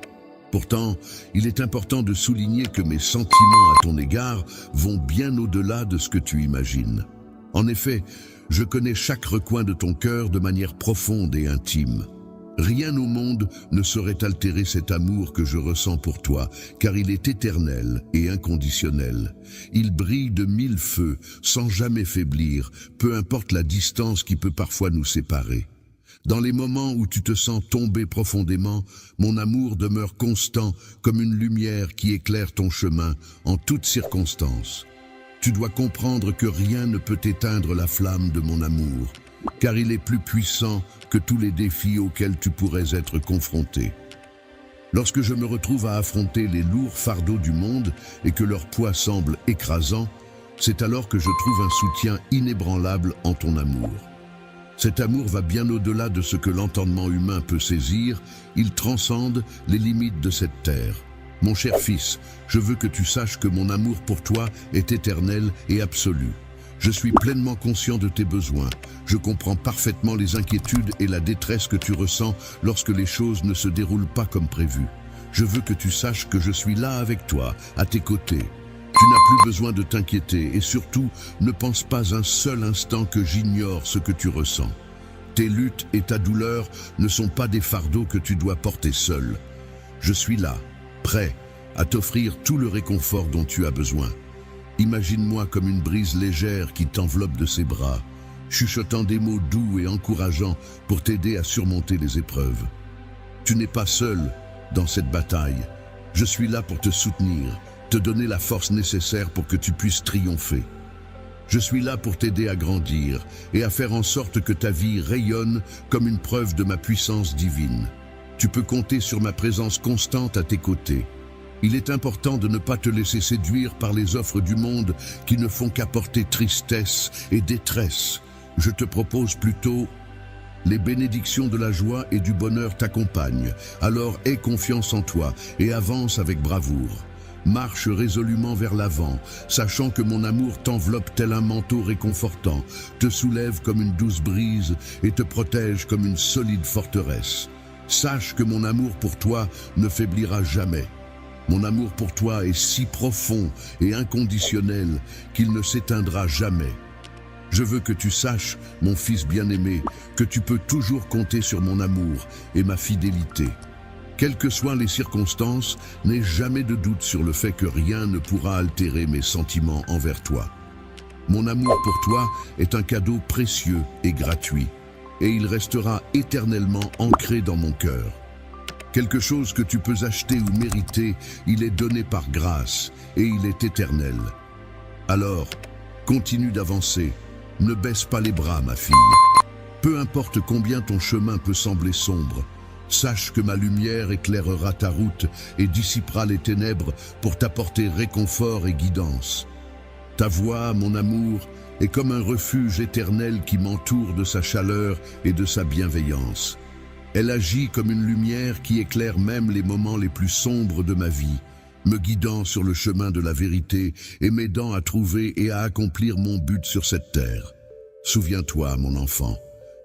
Pourtant, il est important de souligner que mes sentiments à ton égard vont bien au-delà de ce que tu imagines. En effet, je connais chaque recoin de ton cœur de manière profonde et intime. Rien au monde ne saurait altérer cet amour que je ressens pour toi, car il est éternel et inconditionnel. Il brille de mille feux, sans jamais faiblir, peu importe la distance qui peut parfois nous séparer. Dans les moments où tu te sens tomber profondément, mon amour demeure constant comme une lumière qui éclaire ton chemin en toutes circonstances. Tu dois comprendre que rien ne peut éteindre la flamme de mon amour, car il est plus puissant que tous les défis auxquels tu pourrais être confronté. Lorsque je me retrouve à affronter les lourds fardeaux du monde et que leur poids semble écrasant, c'est alors que je trouve un soutien inébranlable en ton amour. Cet amour va bien au-delà de ce que l'entendement humain peut saisir, il transcende les limites de cette terre. Mon cher fils, je veux que tu saches que mon amour pour toi est éternel et absolu. Je suis pleinement conscient de tes besoins. Je comprends parfaitement les inquiétudes et la détresse que tu ressens lorsque les choses ne se déroulent pas comme prévu. Je veux que tu saches que je suis là avec toi, à tes côtés. Tu n'as plus besoin de t'inquiéter et surtout, ne pense pas un seul instant que j'ignore ce que tu ressens. Tes luttes et ta douleur ne sont pas des fardeaux que tu dois porter seul. Je suis là, prêt à t'offrir tout le réconfort dont tu as besoin. Imagine-moi comme une brise légère qui t'enveloppe de ses bras, chuchotant des mots doux et encourageants pour t'aider à surmonter les épreuves. Tu n'es pas seul dans cette bataille. Je suis là pour te soutenir, te donner la force nécessaire pour que tu puisses triompher. Je suis là pour t'aider à grandir et à faire en sorte que ta vie rayonne comme une preuve de ma puissance divine. Tu peux compter sur ma présence constante à tes côtés. Il est important de ne pas te laisser séduire par les offres du monde qui ne font qu'apporter tristesse et détresse. Je te propose plutôt: les bénédictions de la joie et du bonheur t'accompagnent. Alors aie confiance en toi et avance avec bravoure. Marche résolument vers l'avant, sachant que mon amour t'enveloppe tel un manteau réconfortant, te soulève comme une douce brise et te protège comme une solide forteresse. Sache que mon amour pour toi ne faiblira jamais. Mon amour pour toi est si profond et inconditionnel qu'il ne s'éteindra jamais. Je veux que tu saches, mon fils bien-aimé, que tu peux toujours compter sur mon amour et ma fidélité. Quelles que soient les circonstances, n'aie jamais de doute sur le fait que rien ne pourra altérer mes sentiments envers toi. Mon amour pour toi est un cadeau précieux et gratuit, et il restera éternellement ancré dans mon cœur. Quelque chose que tu peux acheter ou mériter, il est donné par grâce et il est éternel. Alors, continue d'avancer, ne baisse pas les bras, ma fille. Peu importe combien ton chemin peut sembler sombre, sache que ma lumière éclairera ta route et dissipera les ténèbres pour t'apporter réconfort et guidance. Ta voix, mon amour, est comme un refuge éternel qui m'entoure de sa chaleur et de sa bienveillance. Elle agit comme une lumière qui éclaire même les moments les plus sombres de ma vie, me guidant sur le chemin de la vérité et m'aidant à trouver et à accomplir mon but sur cette terre. Souviens-toi, mon enfant,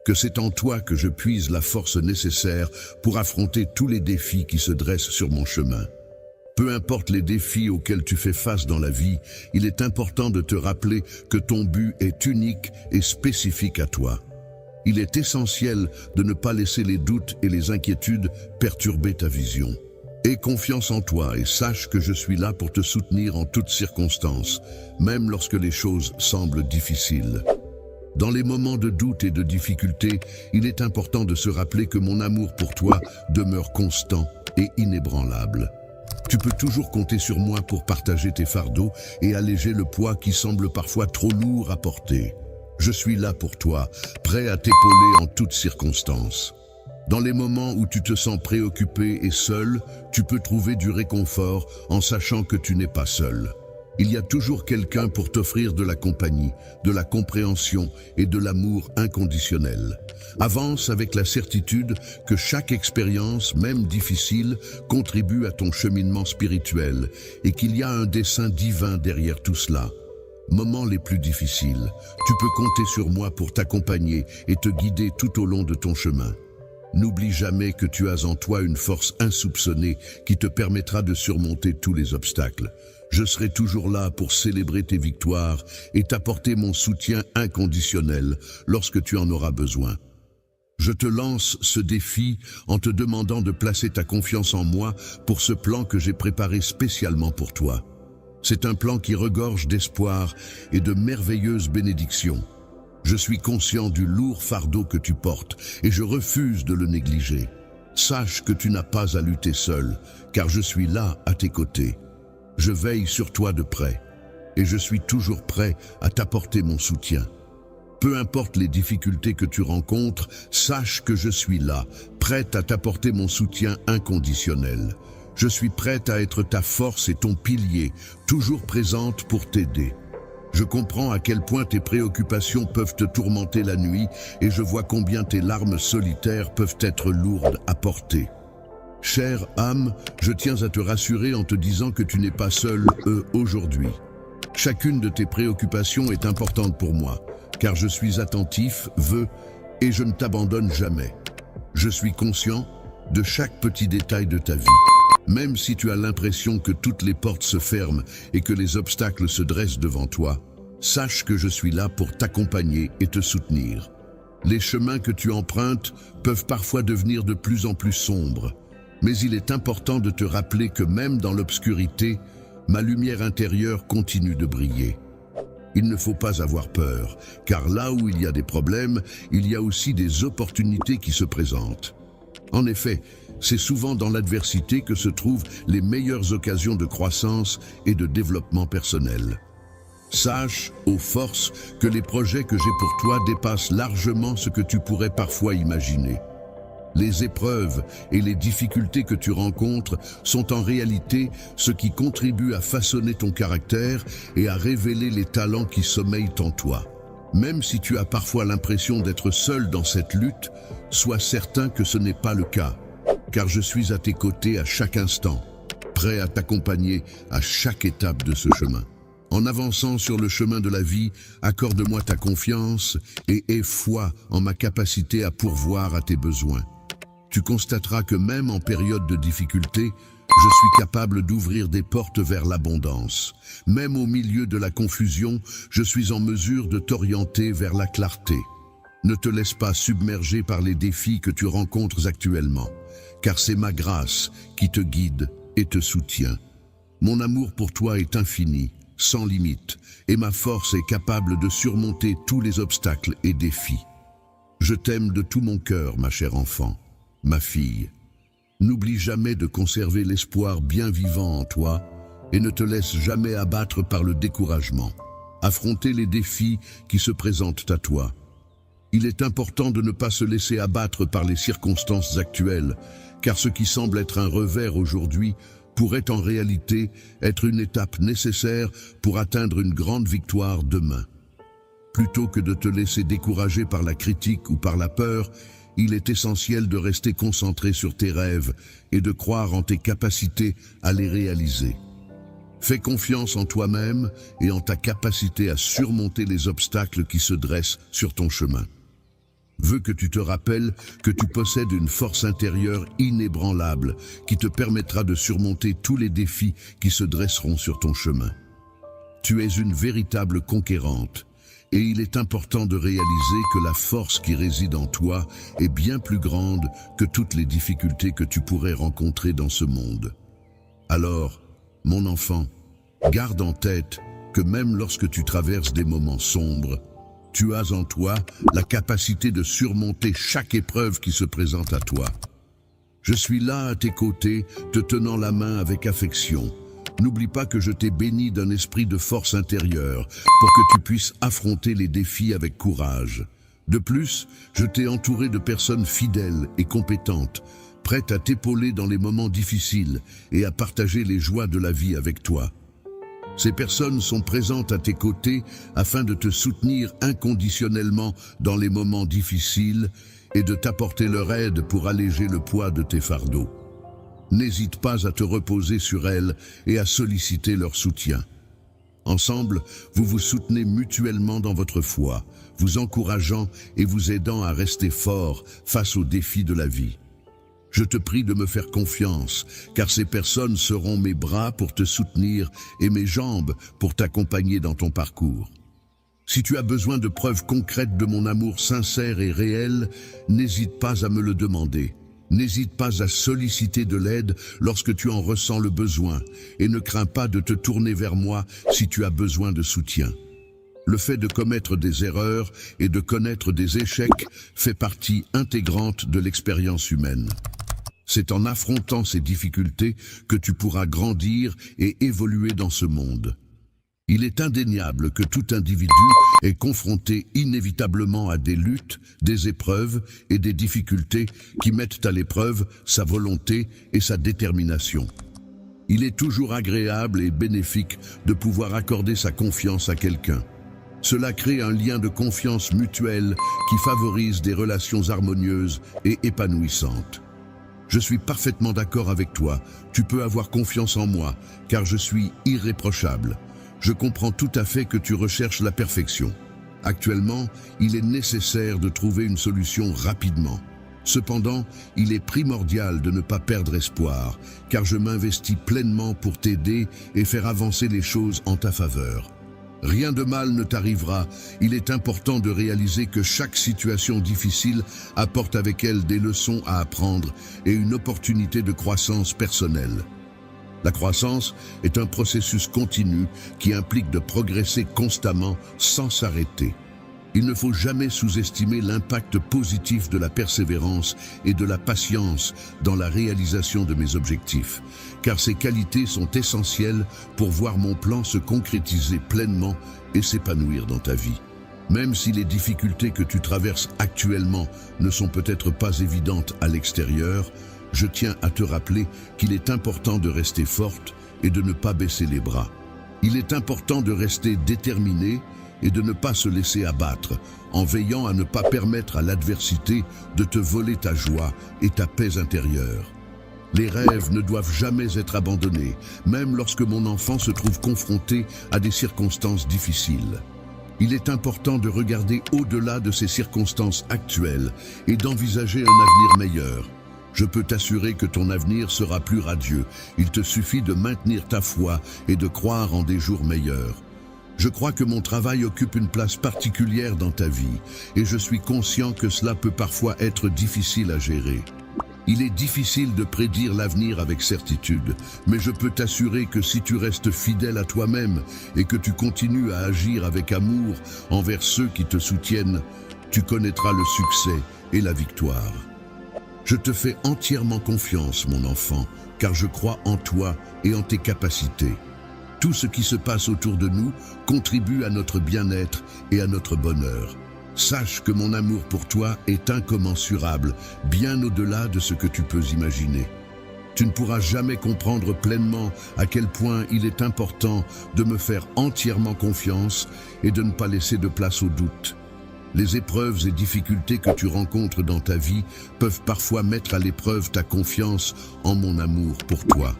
que c'est en toi que je puise la force nécessaire pour affronter tous les défis qui se dressent sur mon chemin. Peu importe les défis auxquels tu fais face dans la vie, il est important de te rappeler que ton but est unique et spécifique à toi. Il est essentiel de ne pas laisser les doutes et les inquiétudes perturber ta vision. Aie confiance en toi et sache que je suis là pour te soutenir en toutes circonstances, même lorsque les choses semblent difficiles. Dans les moments de doute et de difficulté, il est important de se rappeler que mon amour pour toi demeure constant et inébranlable. Tu peux toujours compter sur moi pour partager tes fardeaux et alléger le poids qui semble parfois trop lourd à porter. Je suis là pour toi, prêt à t'épauler en toutes circonstances. Dans les moments où tu te sens préoccupé et seul, tu peux trouver du réconfort en sachant que tu n'es pas seul. Il y a toujours quelqu'un pour t'offrir de la compagnie, de la compréhension et de l'amour inconditionnel. Avance avec la certitude que chaque expérience, même difficile, contribue à ton cheminement spirituel et qu'il y a un dessein divin derrière tout cela. Moments les plus difficiles, tu peux compter sur moi pour t'accompagner et te guider tout au long de ton chemin. N'oublie jamais que tu as en toi une force insoupçonnée qui te permettra de surmonter tous les obstacles. Je serai toujours là pour célébrer tes victoires et t'apporter mon soutien inconditionnel lorsque tu en auras besoin. Je te lance ce défi en te demandant de placer ta confiance en moi pour ce plan que j'ai préparé spécialement pour toi. C'est un plan qui regorge d'espoir et de merveilleuses bénédictions. Je suis conscient du lourd fardeau que tu portes et je refuse de le négliger. Sache que tu n'as pas à lutter seul, car je suis là à tes côtés. Je veille sur toi de près et je suis toujours prêt à t'apporter mon soutien. Peu importe les difficultés que tu rencontres, sache que je suis là, prêt à t'apporter mon soutien inconditionnel. Je suis prête à être ta force et ton pilier, toujours présente pour t'aider. Je comprends à quel point tes préoccupations peuvent te tourmenter la nuit et je vois combien tes larmes solitaires peuvent être lourdes à porter. Chère âme, je tiens à te rassurer en te disant que tu n'es pas seul aujourd'hui. Chacune de tes préoccupations est importante pour moi, car je suis attentif, et je ne t'abandonne jamais. Je suis conscient de chaque petit détail de ta vie. Même si tu as l'impression que toutes les portes se ferment et que les obstacles se dressent devant toi, sache que je suis là pour t'accompagner et te soutenir. Les chemins que tu empruntes peuvent parfois devenir de plus en plus sombres, mais il est important de te rappeler que même dans l'obscurité, ma lumière intérieure continue de briller. Il ne faut pas avoir peur, car là où il y a des problèmes, il y a aussi des opportunités qui se présentent. En effet, c'est souvent dans l'adversité que se trouvent les meilleures occasions de croissance et de développement personnel. Sache, ô force, que les projets que j'ai pour toi dépassent largement ce que tu pourrais parfois imaginer. Les épreuves et les difficultés que tu rencontres sont en réalité ce qui contribue à façonner ton caractère et à révéler les talents qui sommeillent en toi. Même si tu as parfois l'impression d'être seul dans cette lutte, sois certain que ce n'est pas le cas, car je suis à tes côtés à chaque instant, prêt à t'accompagner à chaque étape de ce chemin. En avançant sur le chemin de la vie, accorde-moi ta confiance et aie foi en ma capacité à pourvoir à tes besoins. Tu constateras que même en période de difficulté, je suis capable d'ouvrir des portes vers l'abondance. Même au milieu de la confusion, je suis en mesure de t'orienter vers la clarté. Ne te laisse pas submerger par les défis que tu rencontres actuellement, car c'est ma grâce qui te guide et te soutient. Mon amour pour toi est infini, sans limite, et ma force est capable de surmonter tous les obstacles et défis. Je t'aime de tout mon cœur, ma chère enfant, ma fille. N'oublie jamais de conserver l'espoir bien vivant en toi et ne te laisse jamais abattre par le découragement. Affronter les défis qui se présentent à toi. Il est important de ne pas se laisser abattre par les circonstances actuelles, car ce qui semble être un revers aujourd'hui pourrait en réalité être une étape nécessaire pour atteindre une grande victoire demain. Plutôt que de te laisser décourager par la critique ou par la peur, il est essentiel de rester concentré sur tes rêves et de croire en tes capacités à les réaliser. Fais confiance en toi-même et en ta capacité à surmonter les obstacles qui se dressent sur ton chemin. Veux que tu te rappelles que tu possèdes une force intérieure inébranlable qui te permettra de surmonter tous les défis qui se dresseront sur ton chemin. Tu es une véritable conquérante. Et il est important de réaliser que la force qui réside en toi est bien plus grande que toutes les difficultés que tu pourrais rencontrer dans ce monde. Alors, mon enfant, garde en tête que même lorsque tu traverses des moments sombres, tu as en toi la capacité de surmonter chaque épreuve qui se présente à toi. Je suis là à tes côtés, te tenant la main avec affection. N'oublie pas que je t'ai béni d'un esprit de force intérieure pour que tu puisses affronter les défis avec courage. De plus, je t'ai entouré de personnes fidèles et compétentes, prêtes à t'épauler dans les moments difficiles et à partager les joies de la vie avec toi. Ces personnes sont présentes à tes côtés afin de te soutenir inconditionnellement dans les moments difficiles et de t'apporter leur aide pour alléger le poids de tes fardeaux. N'hésite pas à te reposer sur elles et à solliciter leur soutien. Ensemble, vous vous soutenez mutuellement dans votre foi, vous encourageant et vous aidant à rester fort face aux défis de la vie. Je te prie de me faire confiance, car ces personnes seront mes bras pour te soutenir et mes jambes pour t'accompagner dans ton parcours. Si tu as besoin de preuves concrètes de mon amour sincère et réel, n'hésite pas à me le demander. N'hésite pas à solliciter de l'aide lorsque tu en ressens le besoin et ne crains pas de te tourner vers moi si tu as besoin de soutien. Le fait de commettre des erreurs et de connaître des échecs fait partie intégrante de l'expérience humaine. C'est en affrontant ces difficultés que tu pourras grandir et évoluer dans ce monde. Il est indéniable que tout individu est confronté inévitablement à des luttes, des épreuves et des difficultés qui mettent à l'épreuve sa volonté et sa détermination. Il est toujours agréable et bénéfique de pouvoir accorder sa confiance à quelqu'un. Cela crée un lien de confiance mutuelle qui favorise des relations harmonieuses et épanouissantes. Je suis parfaitement d'accord avec toi, tu peux avoir confiance en moi, car je suis irréprochable. Je comprends tout à fait que tu recherches la perfection. Actuellement, il est nécessaire de trouver une solution rapidement. Cependant, il est primordial de ne pas perdre espoir, car je m'investis pleinement pour t'aider et faire avancer les choses en ta faveur. Rien de mal ne t'arrivera, il est important de réaliser que chaque situation difficile apporte avec elle des leçons à apprendre et une opportunité de croissance personnelle. La croissance est un processus continu qui implique de progresser constamment sans s'arrêter. Il ne faut jamais sous-estimer l'impact positif de la persévérance et de la patience dans la réalisation de mes objectifs, car ces qualités sont essentielles pour voir mon plan se concrétiser pleinement et s'épanouir dans ta vie. Même si les difficultés que tu traverses actuellement ne sont peut-être pas évidentes à l'extérieur, je tiens à te rappeler qu'il est important de rester forte et de ne pas baisser les bras. Il est important de rester déterminé et de ne pas se laisser abattre, en veillant à ne pas permettre à l'adversité de te voler ta joie et ta paix intérieure. Les rêves ne doivent jamais être abandonnés, même lorsque mon enfant se trouve confronté à des circonstances difficiles. Il est important de regarder au-delà de ces circonstances actuelles et d'envisager un avenir meilleur. Je peux t'assurer que ton avenir sera plus radieux. Il te suffit de maintenir ta foi et de croire en des jours meilleurs. Je crois que mon travail occupe une place particulière dans ta vie et je suis conscient que cela peut parfois être difficile à gérer. Il est difficile de prédire l'avenir avec certitude, mais je peux t'assurer que si tu restes fidèle à toi-même et que tu continues à agir avec amour envers ceux qui te soutiennent, tu connaîtras le succès et la victoire. Je te fais entièrement confiance, mon enfant, car je crois en toi et en tes capacités. Tout ce qui se passe autour de nous contribue à notre bien-être et à notre bonheur. Sache que mon amour pour toi est incommensurable, bien au-delà de ce que tu peux imaginer. Tu ne pourras jamais comprendre pleinement à quel point il est important de me faire entièrement confiance et de ne pas laisser de place au doute. Les épreuves et difficultés que tu rencontres dans ta vie peuvent parfois mettre à l'épreuve ta confiance en mon amour pour toi.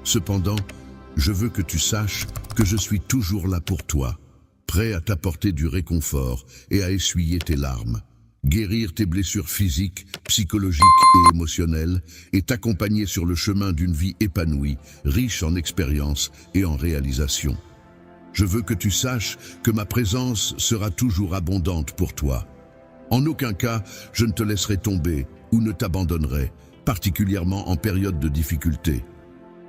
Cependant, je veux que tu saches que je suis toujours là pour toi, prêt à t'apporter du réconfort et à essuyer tes larmes, guérir tes blessures physiques, psychologiques et émotionnelles et t'accompagner sur le chemin d'une vie épanouie, riche en expériences et en réalisations. Je veux que tu saches que ma présence sera toujours abondante pour toi. En aucun cas, je ne te laisserai tomber ou ne t'abandonnerai, particulièrement en période de difficulté.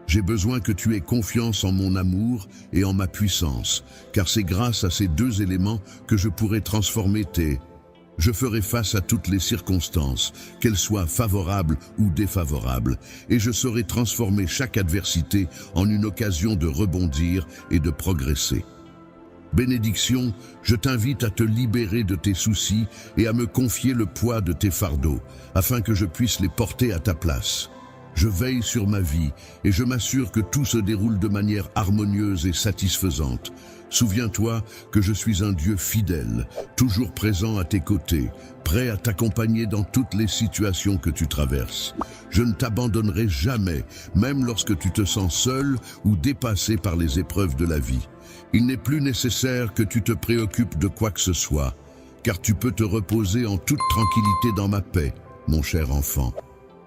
J'ai besoin que tu aies confiance en mon amour et en ma puissance, car c'est grâce à ces deux éléments que je pourrai transformer Je ferai face à toutes les circonstances, qu'elles soient favorables ou défavorables, et je saurai transformer chaque adversité en une occasion de rebondir et de progresser. Bénédiction, je t'invite à te libérer de tes soucis et à me confier le poids de tes fardeaux, afin que je puisse les porter à ta place. Je veille sur ma vie et je m'assure que tout se déroule de manière harmonieuse et satisfaisante. Souviens-toi que je suis un Dieu fidèle, toujours présent à tes côtés, prêt à t'accompagner dans toutes les situations que tu traverses. Je ne t'abandonnerai jamais, même lorsque tu te sens seul ou dépassé par les épreuves de la vie. Il n'est plus nécessaire que tu te préoccupes de quoi que ce soit, car tu peux te reposer en toute tranquillité dans ma paix, mon cher enfant,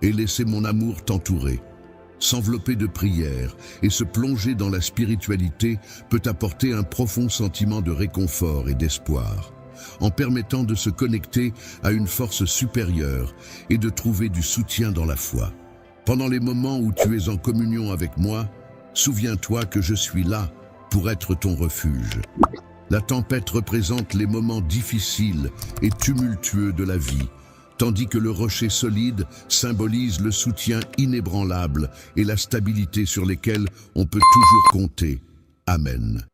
et laisser mon amour t'entourer. S'envelopper de prières et se plonger dans la spiritualité peut apporter un profond sentiment de réconfort et d'espoir, en permettant de se connecter à une force supérieure et de trouver du soutien dans la foi. Pendant les moments où tu es en communion avec moi, souviens-toi que je suis là pour être ton refuge. La tempête représente les moments difficiles et tumultueux de la vie, tandis que le rocher solide symbolise le soutien inébranlable et la stabilité sur lesquels on peut toujours compter. Amen.